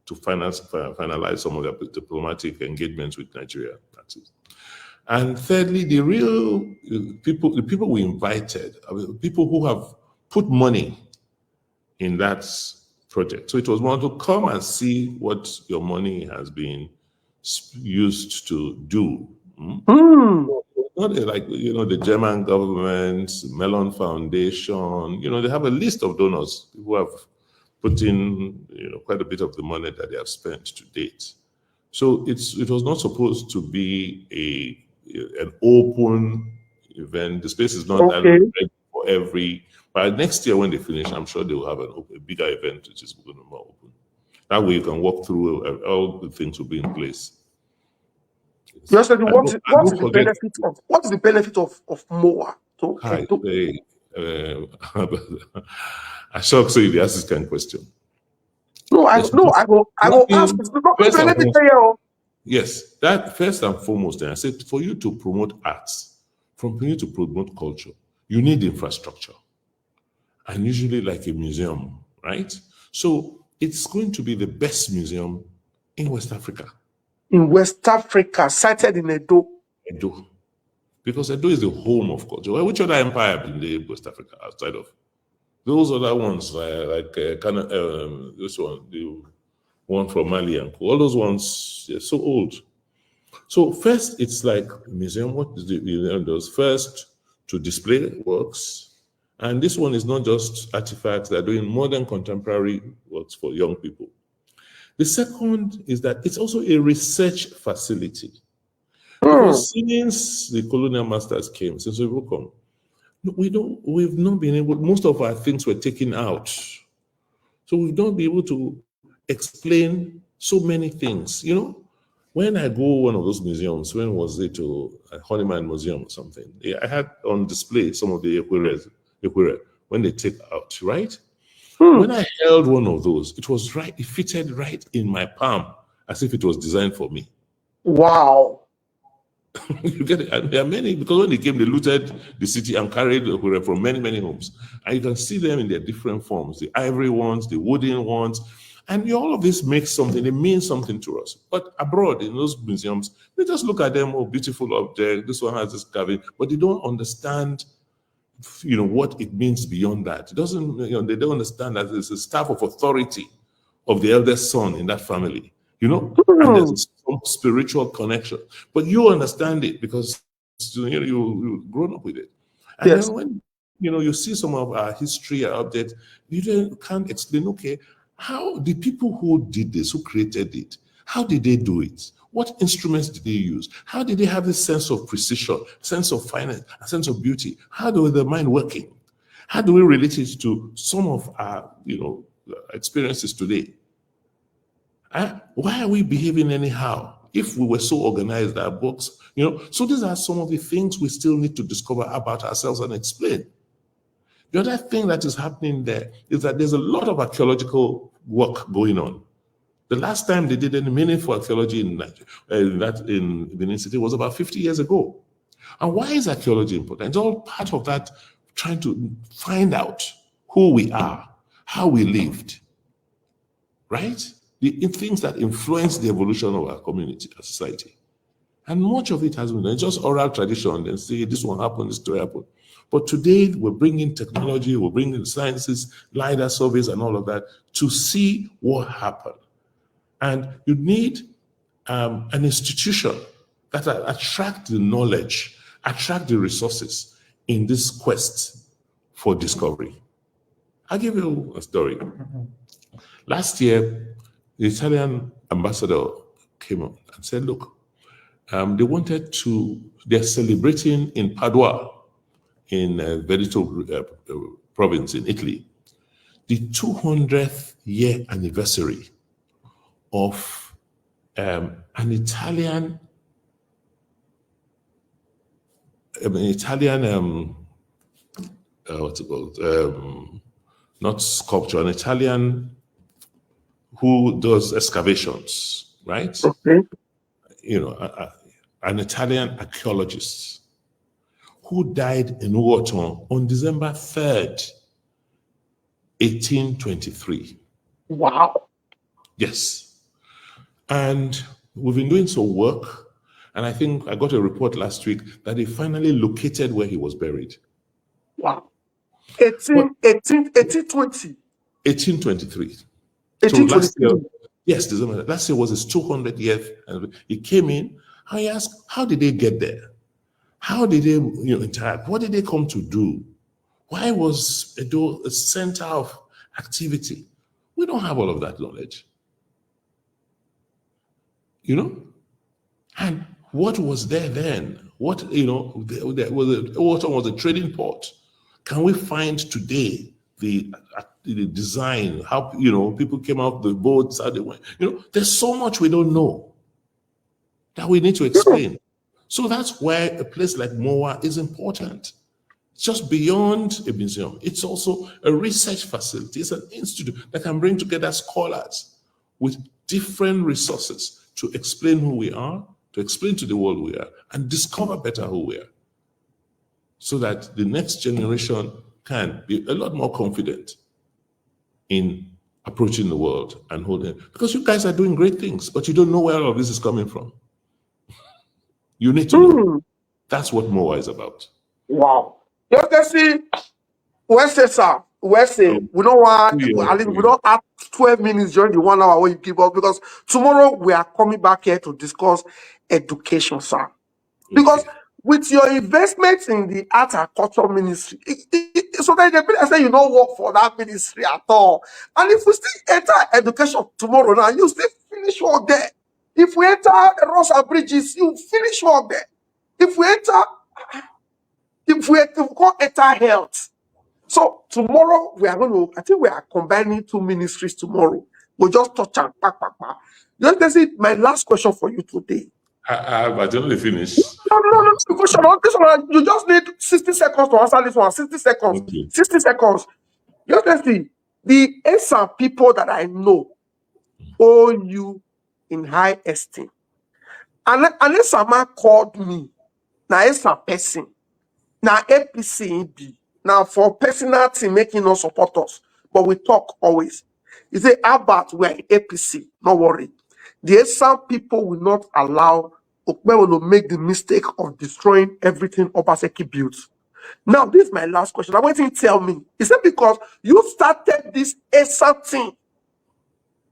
to finalize some of their diplomatic engagements with Nigeria. That's it. And thirdly, the people we invited, people who have put money in that project. So it was one to come and see what your money has been used to do. Not like, the German government, Mellon Foundation, they have a list of donors who have put in, quite a bit of the money that they have spent to date. So it was not supposed to be an open event. The space is not that ready for every. But next year when they finish, I'm sure they will have a bigger event which is going to be more open. That way you can walk through, all the things will be in place. Yes, what is the benefit of MOA? I shock so you ask this kind of question. No, I will ask. Let me tell you. Yes, that first and foremost, and I said, for you to promote arts, for you to promote culture, you need infrastructure. And usually like a museum, right? So it's going to be the best museum in West Africa. In West Africa, sited in Edo. Edo. Because Edo is the home of culture. Which other empire in the West Africa outside of those other ones, this one, the one from Mali and all those ones, they're so old. So first, it's like a museum. What is the museum does? First, to display works. And this one is not just artifacts, they're doing modern contemporary works for young people. The second is that it's also a research facility. Because since the colonial masters came, since we've come, we've not been able, most of our things were taken out. So we've not been able to explain so many things. When I go one of those museums, when was it to a Honeyman Museum or something? I had on display some of the aquariums when they take out, right? When I held one of those, it fitted right in my palm as if it was designed for me. Wow. You get it? And there are many, because when they came, they looted the city and carried the aquarium from many, many homes. And you can see them in their different forms, the ivory ones, the wooden ones. And all of this makes something, it means something to us. But abroad, in those museums, they just look at them, beautiful object, this one has this carving, but they don't understand what it means beyond that. It doesn't, they don't understand that there's a staff of authority of the eldest son in that family, and there's some spiritual connection. But you understand it because you've grown up with it. And then when you see some of our history objects, you can't explain, okay, how the people who did this, who created it, how did they do it? What instruments did they use? How did they have this sense of precision, sense of finesse, a sense of beauty? How do the mind working? How do we relate it to some of our, experiences today? Why are we behaving anyhow? If we were so organized, our books, so these are some of the things we still need to discover about ourselves and explain. The other thing that is happening there is that there's a lot of archaeological work going on. The last time they did any meaningful archaeology in Benin City was about 50 years ago. And why is archaeology important? It's all part of that, trying to find out who we are, how we lived, right? The things that influence the evolution of our community, our society. And much of it has been done. It's just oral tradition. Then say this one happened, this story happened. But today, we're bringing technology, we're bringing sciences, LiDAR surveys, and all of that to see what happened. And you need an institution that attract the knowledge, attract the resources in this quest for discovery. I'll give you a story. Last year, the Italian ambassador came up and said, look, they're celebrating in Padua, in Veneto province in Italy, the 200th year anniversary of an Italian what's it called? Not sculpture, an Italian who does excavations, right? Okay. You know, an Italian archaeologist who died in Wharton on December 3rd, 1823. Wow. Yes. And we've been doing some work, and I think I got a report last week that they finally located where he was buried. Wow. 1820. 1823. So 1823. last year, yes, December, last year was his 200th year, and he came in, and he asked, how did they get there? How did they interact? What did they come to do? Why was Edo a center of activity? We don't have all of that knowledge. And what was there then? What, there was a trading port. Can we find today the design, how, people came out the boats, how they went? There's so much we don't know that we need to explain. So that's why a place like MOA is important. It's just beyond a museum. It's also a research facility. It's an institute that can bring together scholars with different resources to explain who we are, to explain to the world who we are, and discover better who we are, so that the next generation can be a lot more confident in approaching the world and holding it. Because you guys are doing great things, but you don't know where all of this is coming from. You need to know. That's what MOA is about. Wow. You can see, we don't want, we don't have 12 minutes during the 1 hour when you give us, because tomorrow we are coming back here to discuss education, sir. Because with your investments in the art and culture ministry, so that the people say you don't work for that ministry at all. And if we still enter education tomorrow now, you still finish work there. If we enter roads and bridges, you finish work there. If we can't enter health. So tomorrow we are I think we are combining two ministries tomorrow. We'll just touch and pack. This is my last question for you today. I generally finish. No. Question on this one. You just need 60 seconds to answer this one. 60 seconds. Okay. 60 seconds. Just see, the ESA people that I know owe you in high esteem. And ESA man called me. Now ESA person. Now APC now for personal team making us support us. But we talk always. He say, Albert, we're in APC. No worry. The ESA people will not allow Okpe to make the mistake of destroying everything Obaseki built. Now, this is my last question. I want you to tell me. Is it because you started this ESA thing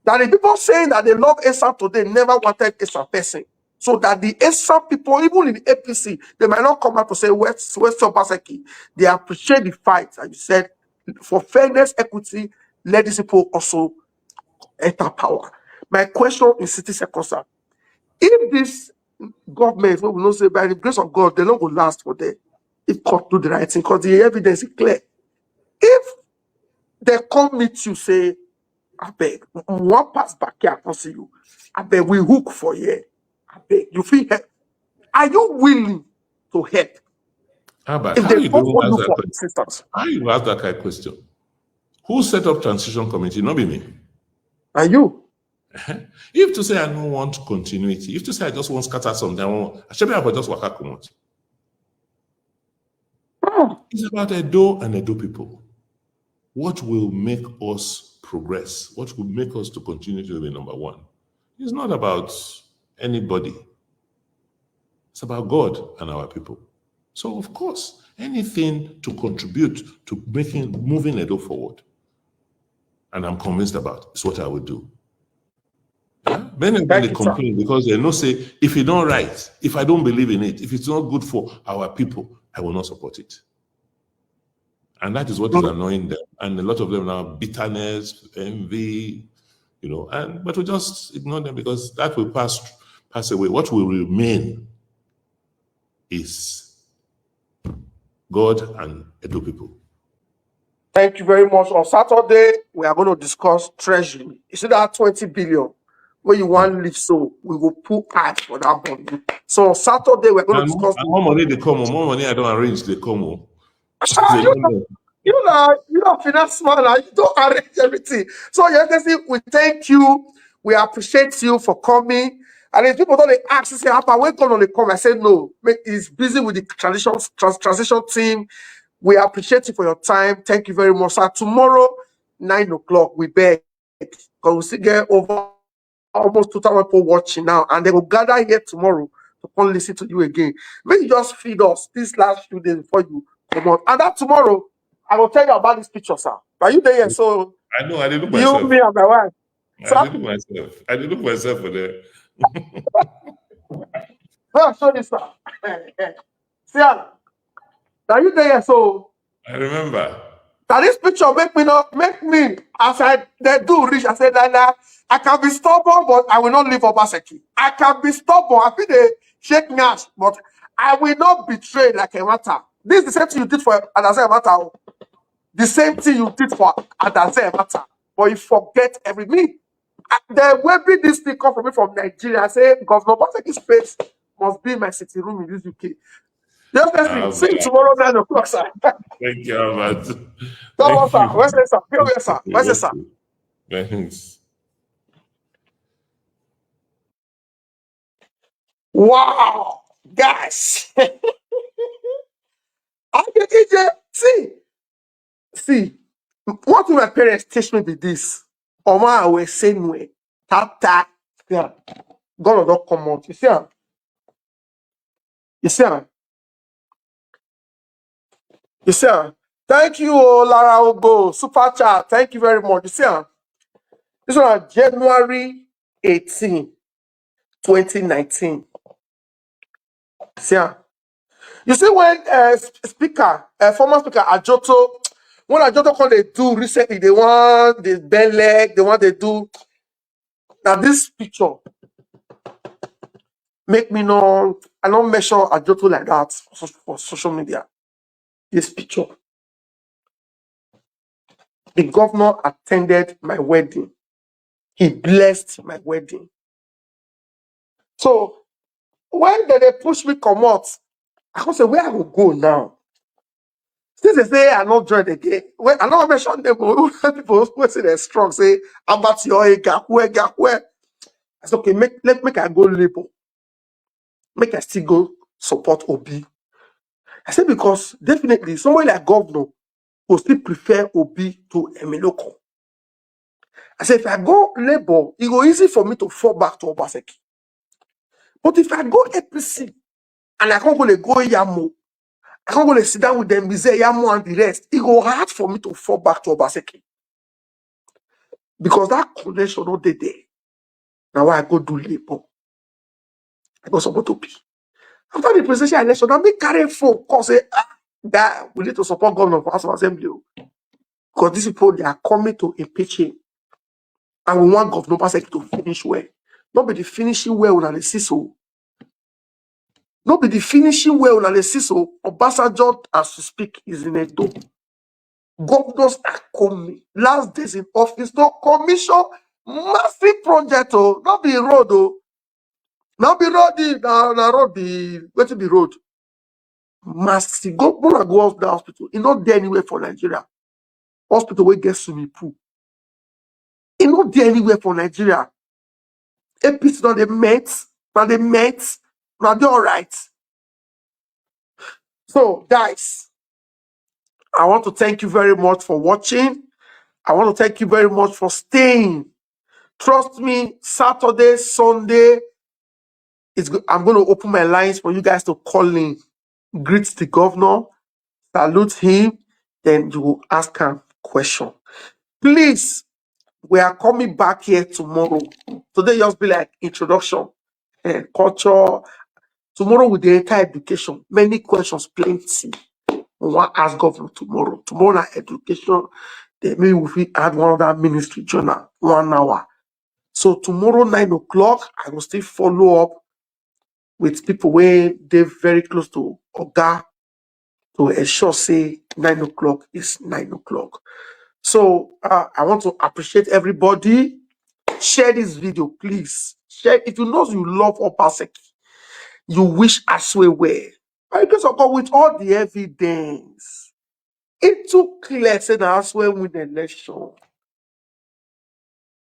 that the people saying that they love ESA today never wanted ESA person? So that the ESA people, even in the APC, they might not come out to say, West Obaseki. They appreciate the fight. And you said, for fairness, equity, let these people also enter power. My question in 60 seconds, sir. If this government, we will not say by the grace of God, they don't go last for them. If court do the right thing, because the evidence is clear. If they come meet you, say, I beg, one pass back here, I can see you. I beg, we hook for you. I beg, you feel help. Are you willing to help? But how you ask that kind of question? Who set up transition committee? Not be me. Are you? If to say I don't want continuity, if to say I just want to scatter something, I should be able to just work out. It's about Edo and Edo people. What will make us progress? What will make us to continue to be number one? It's not about anybody. It's about God and our people. So, of course, anything to contribute to moving Edo forward, and I'm convinced about, is what I would do. Yeah? Many of them, Thank they you, sir. complain because they know, say, if you don't write, if I don't believe in it, if it's not good for our people, I will not support it. And that is what is annoying them. And a lot of them now, bitterness, envy, but we just ignore them because that will pass away. What will remain is God and Edo people. Thank you very much. On Saturday, we are going to discuss treasury. You see that 20 billion where you want to live, so we will put ads for that money. So on Saturday, we're going to discuss. And more money they come, more money I don't arrange they come. You know, finance man, you don't arrange everything. So yes, we thank you. We appreciate you for coming. And if people don't ask, say, "Papa, when come on the come?" I said, "No, he's busy with the transition team." We appreciate you for your time. Thank you very much, sir. Tomorrow, 9 o'clock, we beg because we still get over almost 2,000 people watching now, and they will gather here tomorrow to come listen to you again. Maybe just feed us these last few days before you come on. And that tomorrow, I will tell you about this picture, sir. Are you there? So I know, I did look you, myself. me, and my wife. I did look myself for there. I'll show this, sir. See, are you there? So I remember. now this picture make me as they do rich. I said, nah, I can be stubborn, but I will not leave Obaseki. I can be stubborn. I feel they shake nash, but I will not betray like a matter. This is the same thing you did for Adaze matter. The same thing you did for Adaze matter. But you forget everything. The way this thing come from me from Nigeria, I say, Governor Obaseki's face must be in my sitting room in this UK. Just see you tomorrow 9 o'clock, sir. Thank you, Albert. Thank you. Where's the sir? Where's the sir? Thanks. Wow, guys. See, what my parents teach me be this. Oma, I was saying way. Tata. Yeah. God don't come out. You see? You see? You see? Thank you, Lara Ogo. Super chat. Thank you very much. You see? This one on January 18, 2019. See? You see when former speaker Ajoto, when Ajoto come they do recently, they want the bend leg, they want they do. Now this picture make me know I don't measure Ajoto like that for social media. This picture. The governor attended my wedding. He blessed my wedding. So when they push me come out, I can say where I will go now. Since they say I not join again, when I don't mention them, people who say they're strong say about your where. I said, okay, make I go labor. Make I still go support Obi. I said because definitely somebody like governor will still prefer Obi to Emiloko. I said if I go labor, it go easy for me to fall back to Obaseki. But if I go APC and I can't go Yamo, I can't go sit down with them, Yamo and the rest, it go hard for me to fall back to Obaseki. Because that connection not there. Now I go do labor. I go support Obi. After the presidential election, I make carry phone call say, that we need to support governor for House of Assembly. Because these people, they are coming to impeach him. And we want Governor Obaseki to finish well. Not be the finishing well on the CISO. Not be the finishing well on the CISO. Obasanjo, as we speak, is in a door. Governors are coming. Last days in office, no commission, massive project, not be road, not be road, na road be, where to be road. Massive. Go off the hospital. It's not there anywhere for Nigeria. Hospital where get swimming pool. It's not there anywhere for Nigeria. APC not the mates, not the mates, not the all right. So, guys, I want to thank you very much for watching. I want to thank you very much for staying. Trust me, Saturday, Sunday, I'm going to open my lines for you guys to call in. greet the governor, salute him, then you will ask him question. Please, we are coming back here tomorrow. Today just be like introduction, culture. Tomorrow with the entire education, many questions, plenty. We want to ask governor tomorrow. Tomorrow na education. Then maybe we fit add one other ministry journal, 1 hour. So tomorrow 9 o'clock, I will still follow up with people where they're very close to Oga to ensure say 9 o'clock is 9 o'clock. So I want to appreciate everybody. Share this video, please. Share if you know you love Obaseki, you wish Aswe well. By the grace of God, with all the evidence, it took clear say that Aswe win the election.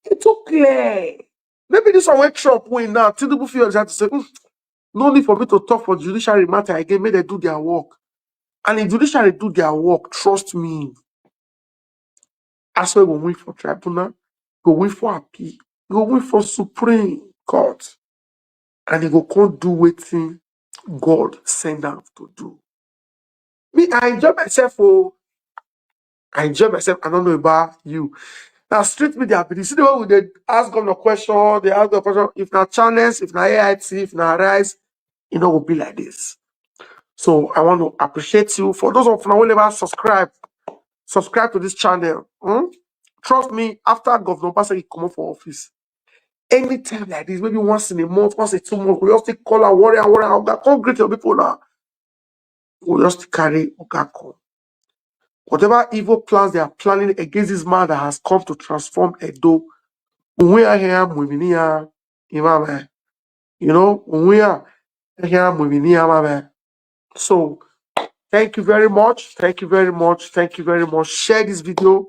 It took clear. Maybe this one when Trump win now, Tinubu feels have to say, no need for me to talk for judiciary matter again. May they do their work. And if judiciary do their work, trust me, Aswe will win for tribunal, go win for appeal, go win for Supreme Court, and he go come do wetin God send am to do. Me, I enjoy myself. Oh, I enjoy myself. I don't know about you. Now, street media, but you see the way they ask governor question, they ask the question. If not channels, if not AIT, if not Rise, it will be like this. So I want to appreciate you. For those of you who never subscribe to this channel. Trust me, after Governor Obaseki come up for office, anytime like this, maybe once in a month, once in 2 months, we just take call and worry, Oga, come greet your people now. We just carry Oga come. Whatever evil plans they are planning against this man that has come to transform Edo, we are here, you know, we are here, so thank you very much. Thank you very much. Thank you very much. Share this video.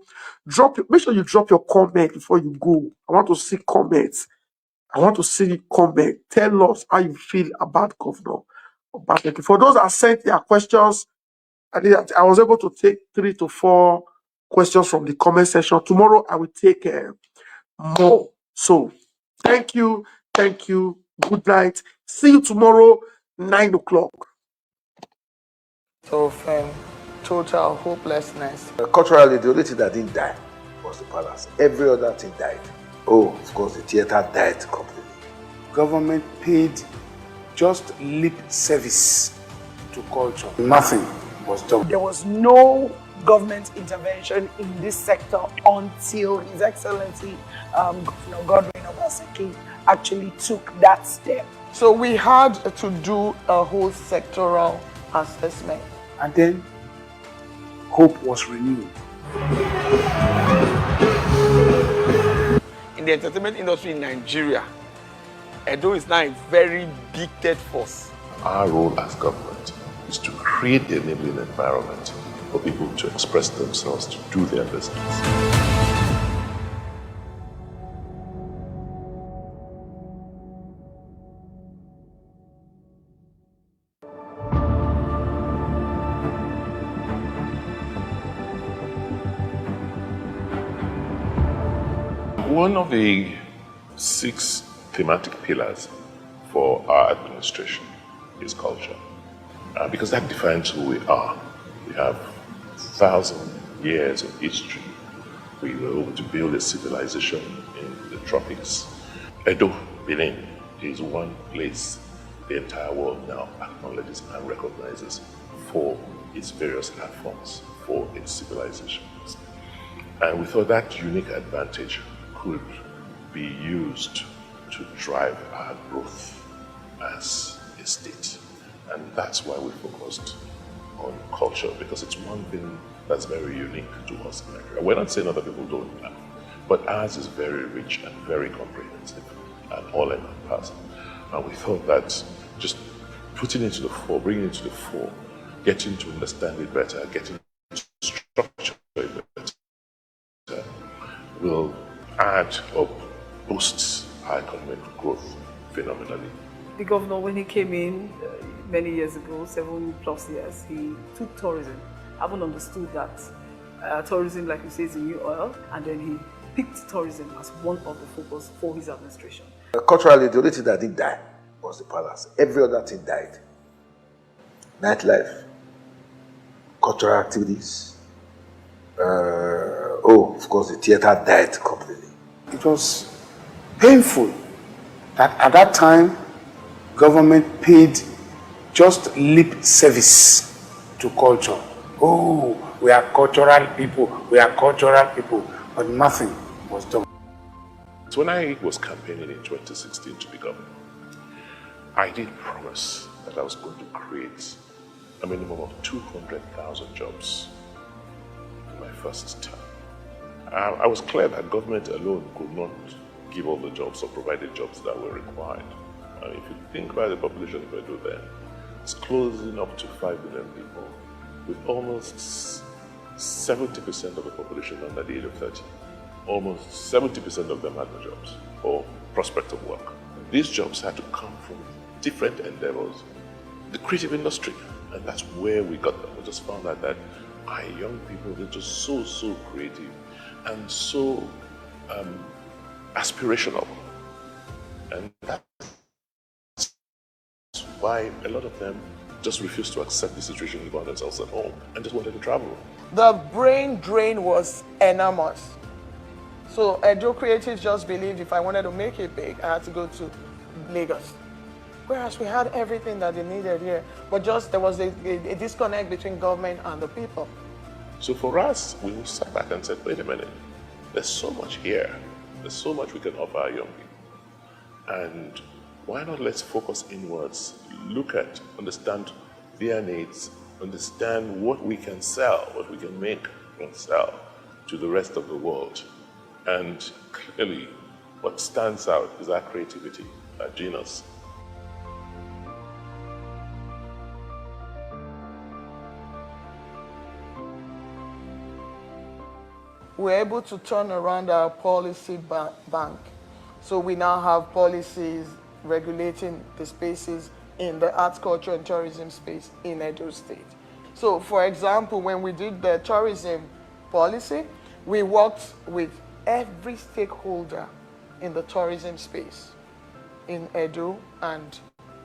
Make sure you drop your comment before you go. I want to see comments. I want to see comment. Tell us how you feel about Governor Obaseki. For those that sent their questions, I was able to take 3 to 4 questions from the comment section. Tomorrow I will take more. So thank you. Thank you. Good night. See you tomorrow, 9 o'clock. Of total hopelessness. Culturally, the only thing that didn't die was the palace. Every other thing died. Oh, of course, the theater died completely. Government paid just lip service to culture. Nothing was done. There was no government intervention in this sector until His Excellency Governor Godwin Obaseki actually took that step. So we had to do a whole sectoral assessment. And then hope was renewed. In the entertainment industry in Nigeria, Edo is now a very big third force. Our role as government is to create the enabling environment for people to express themselves, to do their business. One of the 6 thematic pillars for our administration is culture, because that defines who we are. We have 1,000 years of history. We were able to build a civilization in the tropics. Edo, Benin, is one place the entire world now acknowledges and recognizes for its various art forms, for its civilizations. And we thought that unique advantage could be used to drive our growth as a state. And that's why we focused on culture, because it's one thing that's very unique to us in Nigeria. We're not saying other people don't have, but ours is very rich and very comprehensive and all-encompassing. And we thought that just putting it to the fore, bringing it to the fore, getting to understand it better, getting to structure it better, will add or boost our economic growth phenomenally. The governor, when he came in many years ago, 7+ years, he took tourism. I haven't understood that tourism, like you say, is a new oil, and then he picked tourism as one of the focus for his administration. Culturally, the only thing that didn't die was the palace. Every other thing died. nightlife, cultural activities. Of course, the theater died completely. It was painful that at that time, government paid just lip service to culture. Oh, we are cultural people, but nothing was done. So when I was campaigning in 2016 to be governor, I did promise that I was going to create a minimum of 200,000 jobs in my first term. I was clear that government alone could not give all the jobs or provide the jobs that were required. And if you think about the population of Edo then, it's closing up to 5 million people, with almost 70% of the population under the age of 30. Almost 70% of them had no jobs or prospect of work. These jobs had to come from different endeavors, the creative industry, and that's where we got them. We just found out that our young people, they're just so creative and so aspirational. And that's why a lot of them just refused to accept the situation and found themselves at home and just wanted to travel. The brain drain was enormous. So Edo Creatives just believed if I wanted to make it big, I had to go to Lagos. Whereas we had everything that they needed here, but just there was a disconnect between government and the people. So for us, we sat back and said, wait a minute, there's so much here. There's so much we can offer our young people. And why not let's focus inwards, look at, understand their needs, understand what we can sell, what we can make and sell to the rest of the world. And clearly, what stands out is our creativity, our genius. We're able to turn around our policy bank. So we now have policies regulating the spaces in the arts, culture, and tourism space in Edo State. So for example, when we did the tourism policy, we worked with every stakeholder in the tourism space in Edo and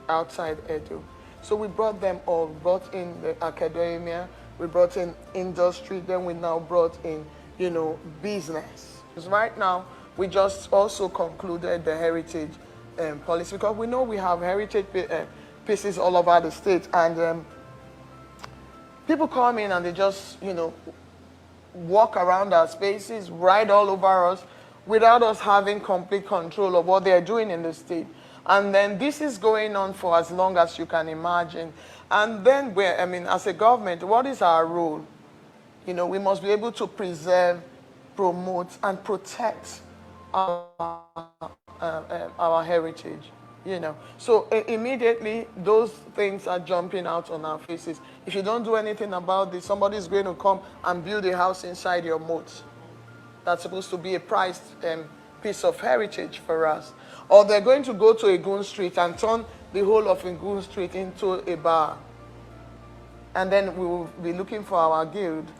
outside Edo. So we brought them all, brought in the academia, we brought in industry, then we now brought in, business. Because right now, we just also concluded the heritage policy because we know we have heritage pieces all over the state, and people come in and they just, walk around our spaces, ride all over us without us having complete control of what they're doing in the state. And then this is going on for as long as you can imagine. And then as a government, what is our role? We must be able to preserve, promote, and protect our heritage. So immediately those things are jumping out on our faces. If you don't do anything about this, somebody's going to come and build a house inside your moat. That's supposed to be a prized piece of heritage for us. Or they're going to go to Egun Street and turn the whole of Egun Street into a bar. And then we will be looking for our guild.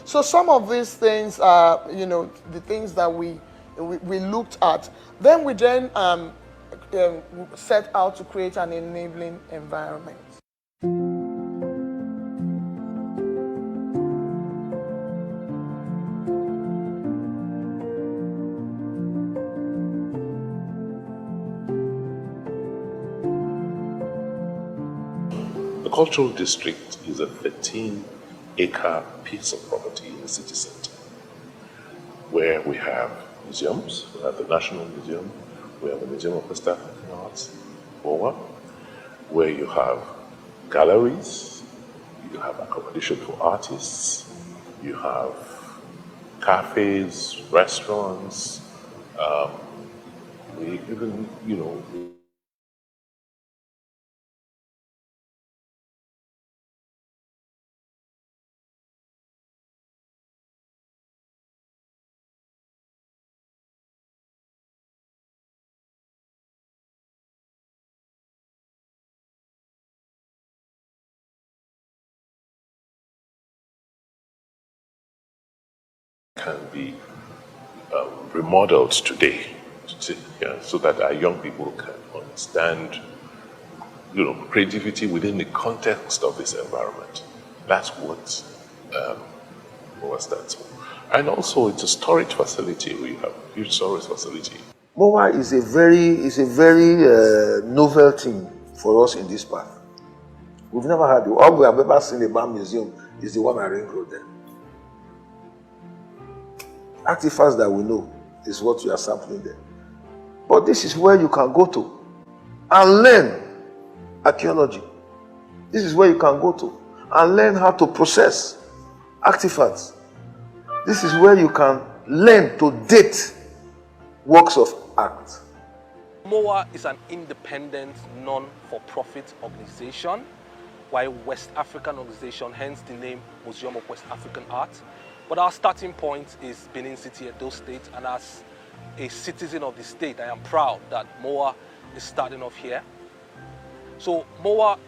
So some of these things are, the things that we looked at. Then we set out to create an enabling environment. The cultural district is a 13-acre piece of property in the city center, where we have museums. We have the National Museum, we have the Museum of West African Arts, OWA, where you have galleries, you have accommodation for artists, you have cafes, restaurants, we even, can be remodeled today so that our young people can understand creativity within the context of this environment. That's what stands for. And also, it's a storage facility. We have a huge storage facility. MOA is a very novel thing for us in this path. We've never had it. All we have ever seen about museum is the one at Ring Road there. Artifacts that we know is what you are sampling there. But this is where you can go to and learn archaeology. This is where you can go to and learn how to process artifacts. This is where you can learn to date works of art. MOA is an independent, non-for-profit organization, while West African organization, hence the name Museum of West African Art. But our starting point is Benin City, Edo State, and as a citizen of the state, I am proud that MOA is starting off here. So MOA,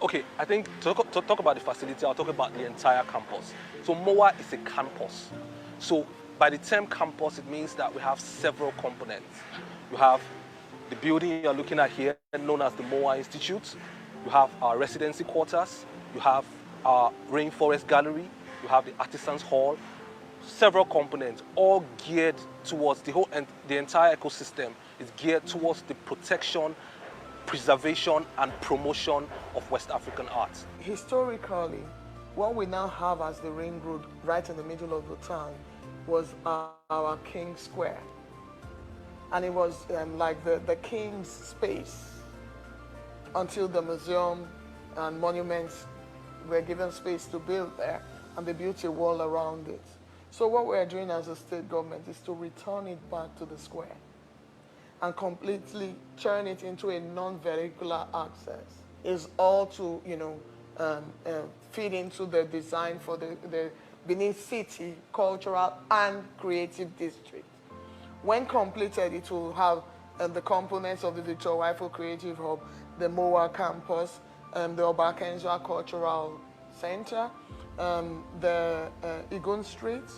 okay, I think to talk about the facility, I'll talk about the entire campus. So MOA is a campus. So by the term campus, it means that we have several components. You have the building you're looking at here, known as the MOA Institute. You have our residency quarters. You have our Rainforest Gallery. You have the Artisans Hall. Several components, all geared towards the entire ecosystem is geared towards the protection, preservation, and promotion of West African art. Historically, what we now have as the Ring Road right in the middle of the town was our King Square. And it was like the King's space until the museum and monuments were given space to build there, and they built a wall around it. So what we're doing as a state government is to return it back to the square and completely turn it into a non-vehicular access. It's all to, feed into the design for the Benin City Cultural and Creative District. When completed, it will have the components of the Victor Waifo Creative Hub, the MOA campus, the Obakenswa Cultural Center, the Igun Street,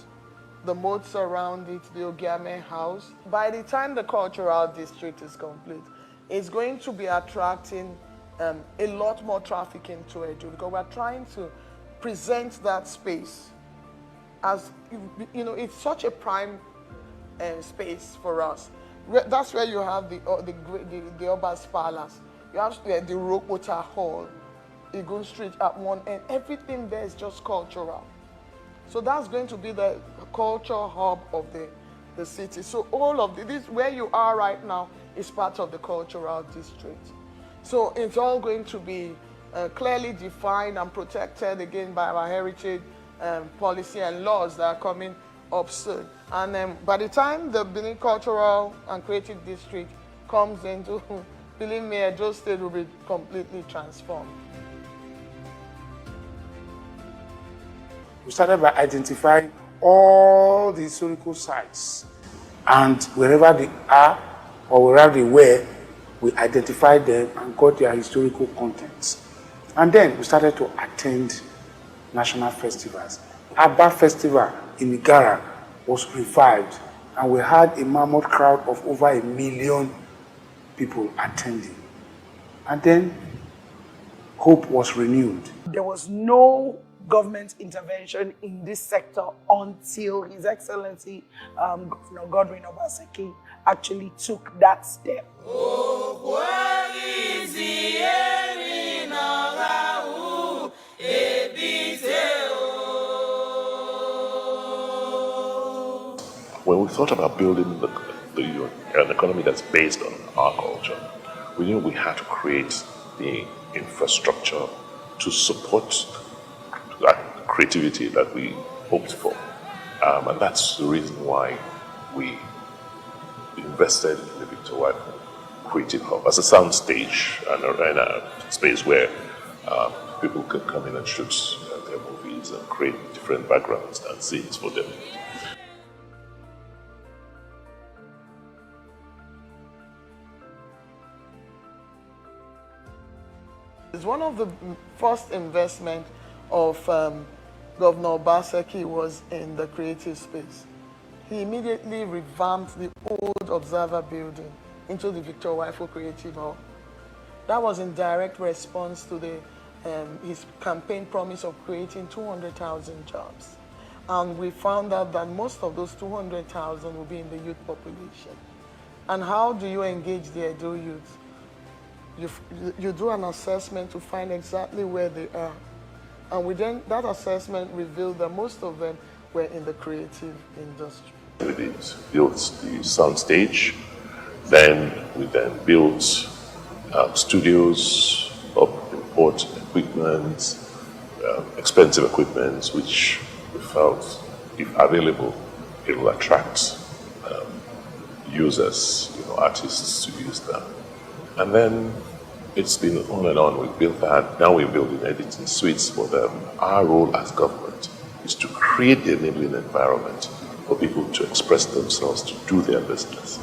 the moats around it, the Ogiame House. By the time the cultural district is complete, it's going to be attracting a lot more traffic into Edo, because we're trying to present that space as, it's such a prime space for us. That's where you have the Obas Palace, you have the Rokota Hall, Igun Street at one end. Everything there is just cultural. So that's going to be the culture hub of the city. So all of this, where you are right now, is part of the cultural district. So it's all going to be clearly defined and protected again by our heritage policy and laws that are coming up soon. And by the time the Benin Cultural and Creative District comes into, believe me, Edo State will be completely transformed. We started by identifying all the historical sites, and wherever they are or wherever they were, we identified them and got their historical contents. And then we started to attend national festivals. Abba Festival in Igara was revived, and we had a mammoth crowd of over 1 million people attending. And then hope was renewed. There was no government intervention in this sector until His Excellency Governor Godwin Obaseki actually took that step. When we thought about building an economy that's based on our culture, we knew we had to create the infrastructure to support that creativity that we hoped for. And that's the reason why we invested in the Victor Waifo Creative Hub as a sound stage and a space where people can come in and shoot their movies and create different backgrounds and scenes for them. It's one of the first investment of Governor Obaseki was in the creative space. He immediately revamped the old Observer building into the Victor Wifo Creative Hall. That was in direct response to his campaign promise of creating 200,000 jobs. And we found out that most of those 200,000 will be in the youth population. And how do you engage the Edo youth? You do an assessment to find exactly where they are. And within that assessment revealed that most of them were in the creative industry. We built the sound stage, then we built studios, import equipment, expensive equipment, which we felt, if available, it will attract users, artists to use them. And then it's been on and on. We built that. Now we're building editing suites for them. Our role as government is to create the enabling environment for people to express themselves, to do their business.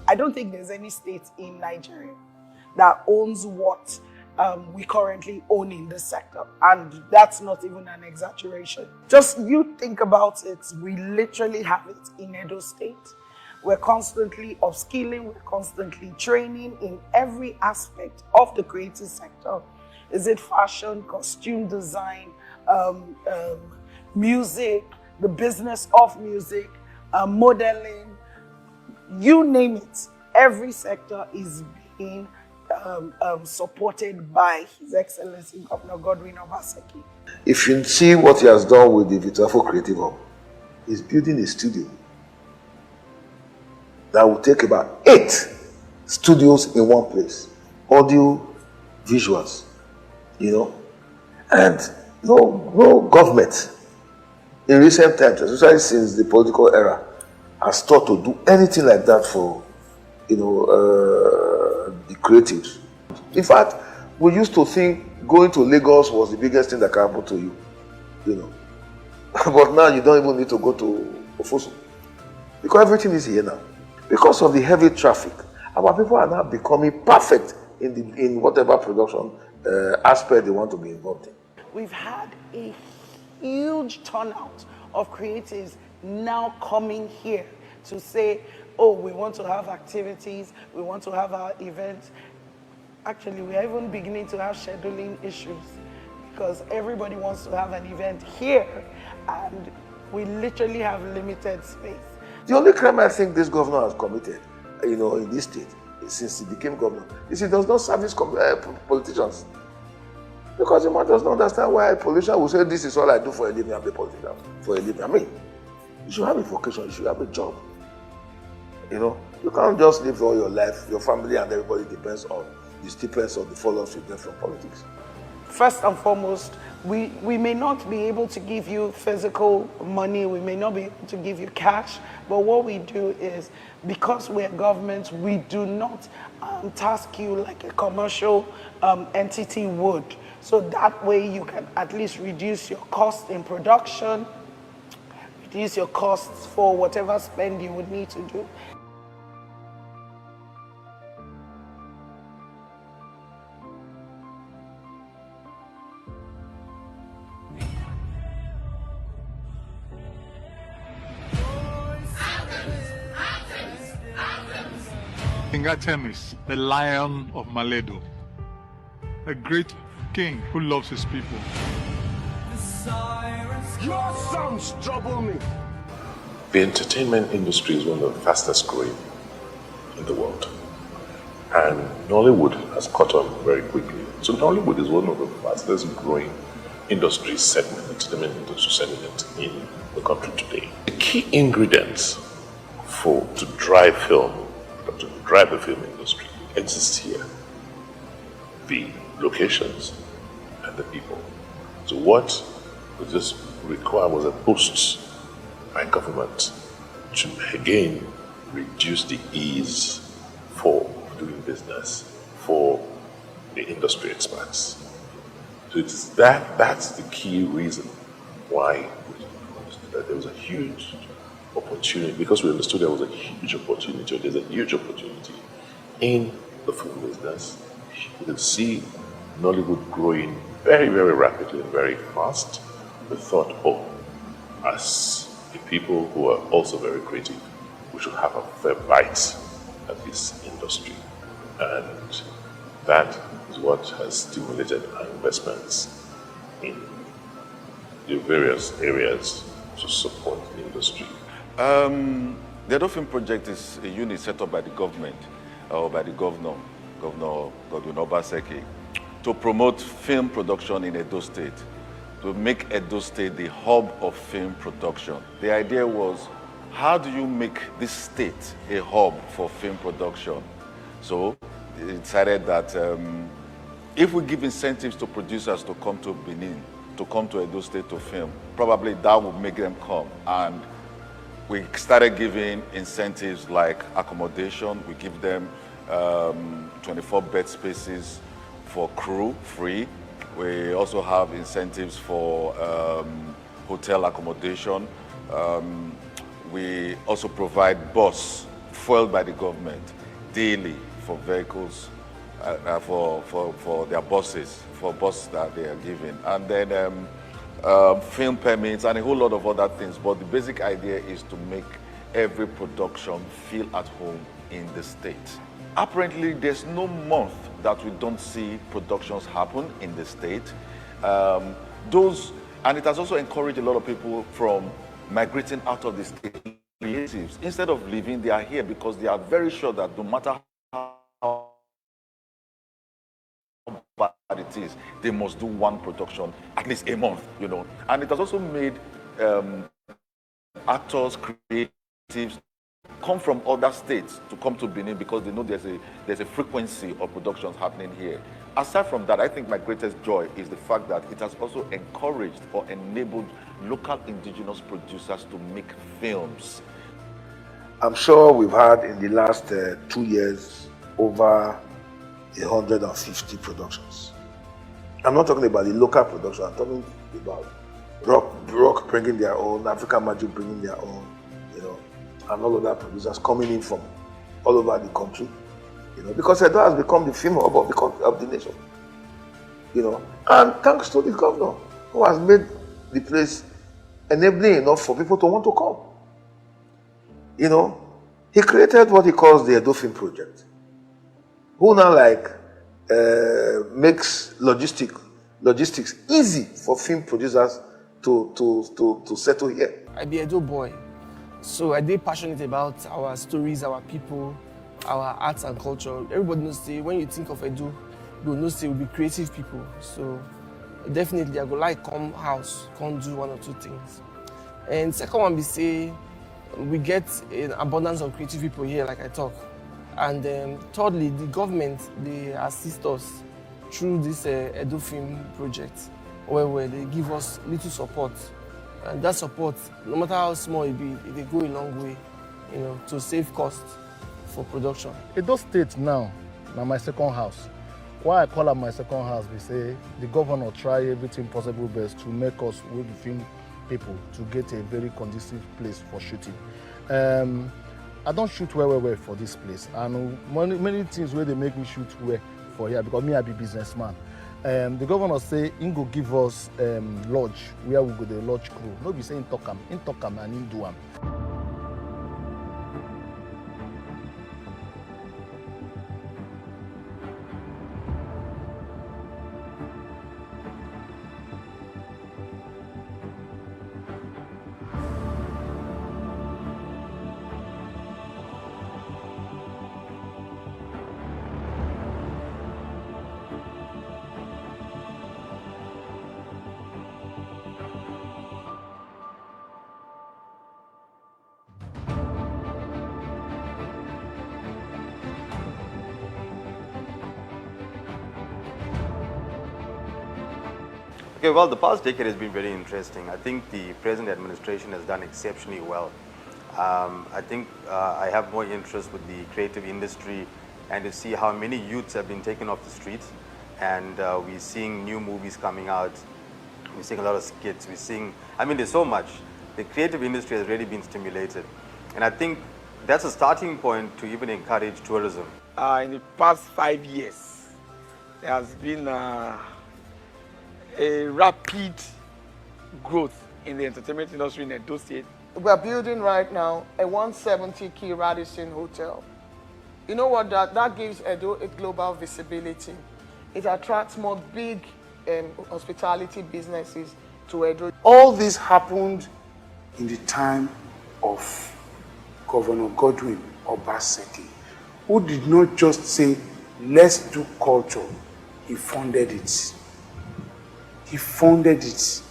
I don't think there's any state in Nigeria that owns what we currently own in this sector. And that's not even an exaggeration. Just you think about it, we literally have it in Edo State. We're constantly upskilling, we're constantly training in every aspect of the creative sector. Is it fashion, costume design, music, the business of music, modeling, you name it. Every sector is being supported by His Excellency Governor Godwin Obaseki. If you see what he has done with the Victor Wifo Creative Hall, he's building a studio that will take about 8 studios in one place. Audio, visuals, and no government in recent times, especially since the political era, has thought to do anything like that for, the creatives. In fact, we used to think going to Lagos was the biggest thing that can happen to you, But now you don't even need to go to Ofosu because everything is here now. Because of the heavy traffic, our people are now becoming perfect in whatever production aspect they want to be involved in. We've had a huge turnout of creatives now coming here to say, oh, we want to have activities, we want to have our events. Actually, we are even beginning to have scheduling issues because everybody wants to have an event here and we literally have limited space. The only crime I think this governor has committed, in this state, since he became governor, is he does not service politicians. Because the man does not understand why a politician will say, this is all I do for a living, I'm a politician for a living. I mean, you should have a vocation, you should have a job. You can't just live all your life, your family and everybody depends on the stipends or the follow-ups you get from politics. First and foremost, we may not be able to give you physical money, we may not be able to give you cash, but what we do is, because we're government, we do not task you like a commercial entity would. So that way you can at least reduce your cost in production, reduce your costs for whatever spend you would need to do. King Artemis, the Lion of Maledo, a great king who loves his people. Your sons trouble me. The entertainment industry is one of the fastest growing in the world. And Nollywood has caught on very quickly. So Nollywood is one of the fastest growing industry segment, entertainment industry segment in the country today. The key ingredients to drive the film industry exists here. The locations and the people. So what we just require was a boost by government to again reduce the ease for doing business, for the industry expands. So it's that's the key reason why there was a huge opportunity, because we understood there was a huge opportunity, or there's a huge opportunity in the film business. You can see Nollywood growing very, very rapidly and very fast. We thought, oh, as the people who are also very creative, we should have a fair bite at this industry. And that is what has stimulated our investments in the various areas to support the industry. The Dolphin Project is a unit set up by the government, or by the Governor Obaseki, to promote film production in Edo State, to make Edo State the hub of film production. The idea was, how do you make this state a hub for film production? So they decided that if we give incentives to producers to come to Benin, to come to Edo State to film, probably that would make them come. And we started giving incentives like accommodation. We give them 24 bed spaces for crew, free. We also have incentives for hotel accommodation. We also provide bus fueled by the government daily for vehicles, for their buses, for buses that they are given. And then film permits and a whole lot of other things. But the basic idea is to make every production feel at home in the state. Apparently, there's no month that we don't see productions happen in the state. And it has also encouraged a lot of people from migrating out of the state. Creatives, instead of leaving, they are here because they are very sure that no matter how bad it is, they must do one production at least a month, you know. And it has also made actors, creatives come from other states to come to Benin because they know there's a frequency of productions happening here. Aside from that, I think my greatest joy is the fact that it has also encouraged or enabled local indigenous producers to make films. I'm sure we've had in the last 2 years over 150 productions. I'm not talking about the local production, I'm talking about Rock bringing their own, African Magic bringing their own, you know, and all of that producers coming in from all over the country, you know, because Edo has become the film hub of the nation, you know, and thanks to the governor who has made the place enabling enough for people to want to come. You know, he created what he calls the Edo Film Project, who now makes logistics easy for film producers to settle here. I be Edo boy, so I dey passionate about our stories, our people, our arts and culture. Everybody knows say when you think of Edo, you know say we be creative people. So definitely I go like come house, come do one or two things. And second one be say we get an abundance of creative people here, like I talk. And thirdly, the government, they assist us through this Edo Film Project, where they give us little support. And that support, no matter how small it be, they go a long way, you know, to save costs for production. Edo State now my second house. Why I call it my second house, we say the governor try everything possible best to make us with the film people to get a very conducive place for shooting. I don't shoot well for this place, and many things where they make me shoot well for here because me I be businessman. The governor say he go give us lodge where we go the lodge crew. No be saying talk am and him do am. Okay, well, the past decade has been very interesting. I think the present administration has done exceptionally well. I think I have more interest with the creative industry and to see how many youths have been taken off the streets and we're seeing new movies coming out. We're seeing a lot of skits. We're seeing, I mean, there's so much. The creative industry has really been stimulated. And I think that's a starting point to even encourage tourism. In the past 5 years, there has been a rapid growth in the entertainment industry in Edo State. We're building right now a 170-key Radisson hotel. You know what that gives Edo a global visibility. It attracts more big hospitality businesses to Edo. All this happened in the time of Governor Godwin Obaseki, who did not just say, let's do culture. He funded it. He funded it.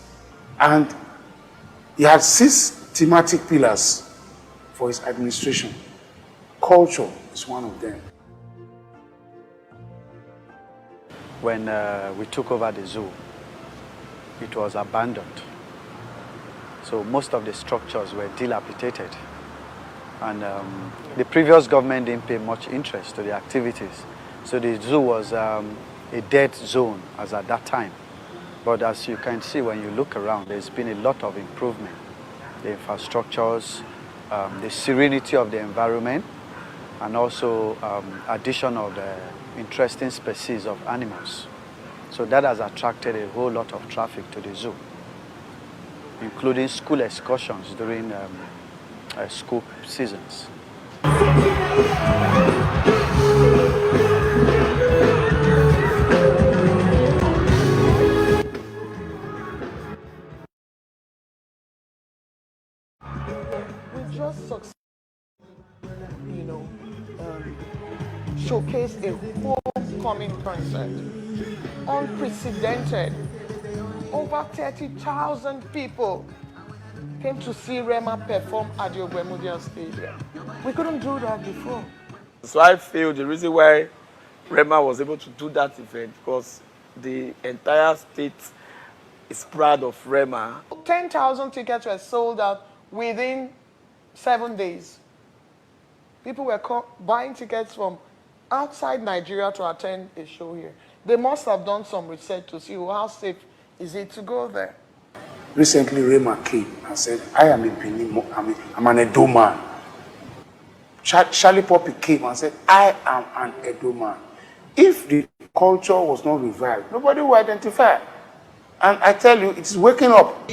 And he had 6 thematic pillars for his administration. Culture is one of them. When we took over the zoo, it was abandoned. So most of the structures were dilapidated. And the previous government didn't pay much interest to the activities. So the zoo was a dead zone as at that time. But as you can see when you look around, there's been a lot of improvement. The infrastructures, the serenity of the environment, and also addition of the interesting species of animals. So that has attracted a whole lot of traffic to the zoo, including school excursions during school seasons. We just succeeded, showcased a homecoming concert, unprecedented. Over 30,000 people came to see Rema perform at the Ogbemudia Stadium. We couldn't do that before. So I feel the reason why Rema was able to do that event because the entire state is proud of Rema. 10,000 tickets were sold out within 7 days. People were buying tickets from outside Nigeria to attend a show here. They must have done some research to see how safe is it to go there. Recently, Rema came and said, I am a Benin, I'm an Edo man. Charlie Poppy came and said, I am an Edo man. If the culture was not revived, nobody will identify. And I tell you, it's waking up.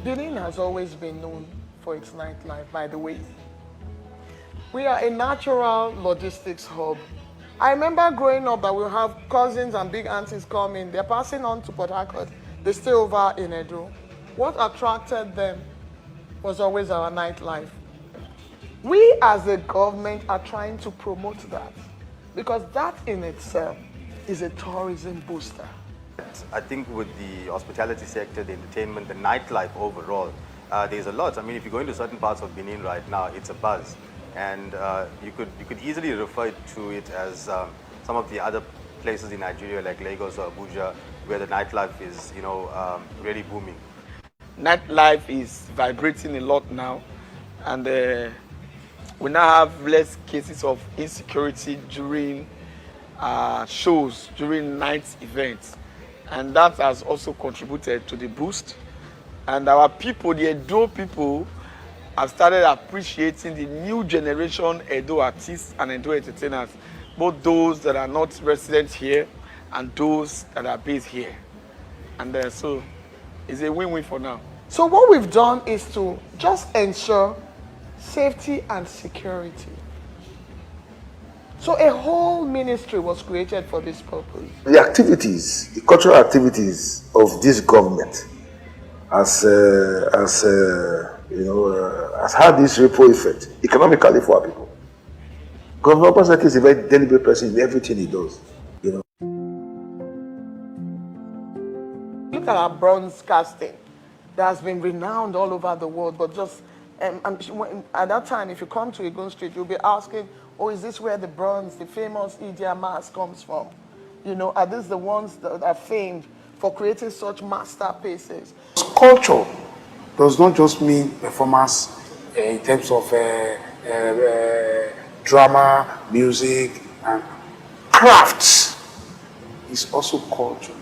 Benin has always been known for its nightlife, by the way. We are a natural logistics hub. I remember growing up that we'll have cousins and big aunties come in. They're passing on to Port Harcourt. They stay over in Edo. What attracted them was always our nightlife. We as a government are trying to promote that because that in itself is a tourism booster. I think with the hospitality sector, the entertainment, the nightlife overall, there's a lot. I mean, if you go into certain parts of Benin right now, it's a buzz. And you could easily refer to it as some of the other places in Nigeria like Lagos or Abuja where the nightlife is, really booming. Nightlife is vibrating a lot now. And we now have less cases of insecurity during shows, during night events. And that has also contributed to the boost. And our people, the Edo people, have started appreciating the new generation Edo artists and Edo entertainers, both those that are not resident here and those that are based here. And so it's a win-win for now. So what we've done is to just ensure safety and security. So a whole ministry was created for this purpose. The activities, the cultural activities of this government has had this ripple effect economically for our people. Governor Obaseki is a very deliberate person in everything he does. Look at our bronze casting that has been renowned all over the world, but just At that time, if you come to Egon Street, you'll be asking, oh, is this where the bronze, the famous Idi mask comes from? You know, are these the ones that are famed for creating such masterpieces? Culture does not just mean performance in terms of drama, music, and crafts. It's also culture.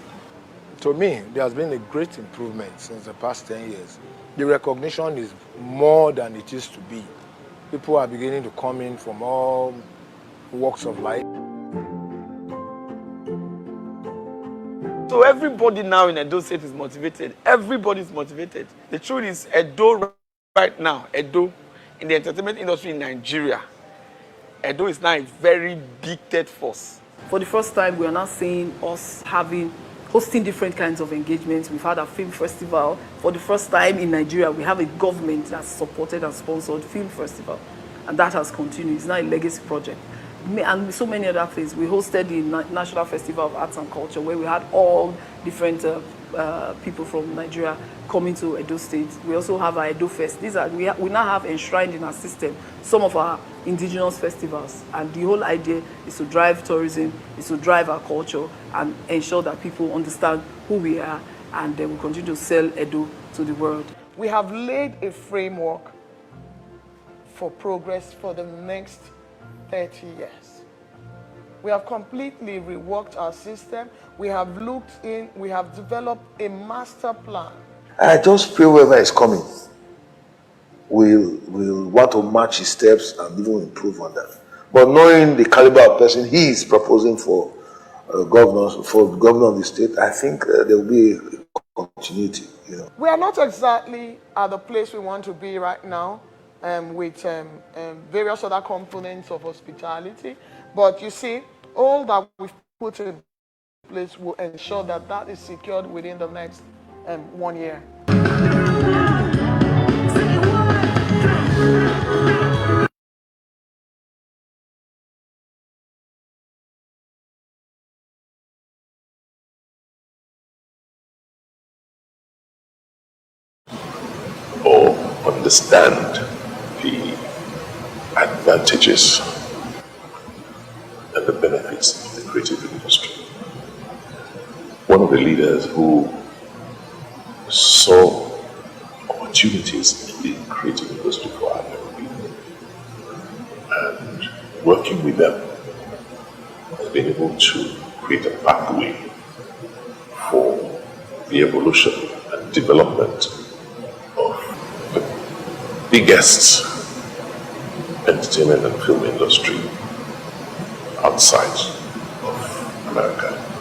To me, there has been a great improvement since the past 10 years. The recognition is more than it used to be. People are beginning to come in from all walks of life. So everybody now in Edo State is motivated. Everybody is motivated. The truth is, Edo right now, Edo, in the entertainment industry in Nigeria, Edo is now a very big third force. For the first time, we are now seeing us hosting different kinds of engagements. We've had a film festival. For the first time in Nigeria, we have a government that's supported and sponsored film festival. And that has continued. It's now a legacy project. And so many other things. We hosted the National Festival of Arts and Culture, where we had all different people from Nigeria coming to Edo State. We also have our Edo Fest. We now have enshrined in our system some of our indigenous festivals. And the whole idea is to drive tourism, is to drive our culture, and ensure that people understand who we are, and then we continue to sell Edo to the world. We have laid a framework for progress for the next 30 years. We have completely reworked our system. We have looked in, we have developed a master plan. I just pray whoever is coming will want to match his steps and even improve on that. But knowing the caliber of person he is proposing for governor of the state, I think there will be a continuity. You know. We are not exactly at the place we want to be right now. With various other components of hospitality. But you see, all that we've put in place will ensure that that is secured within the next 1 year. Or understand the advantages and the benefits of the creative industry. One of the leaders who saw opportunities in the creative industry for our young people and working with them has been able to create a pathway for the evolution and development of the biggest entertainment and film industry outside of America.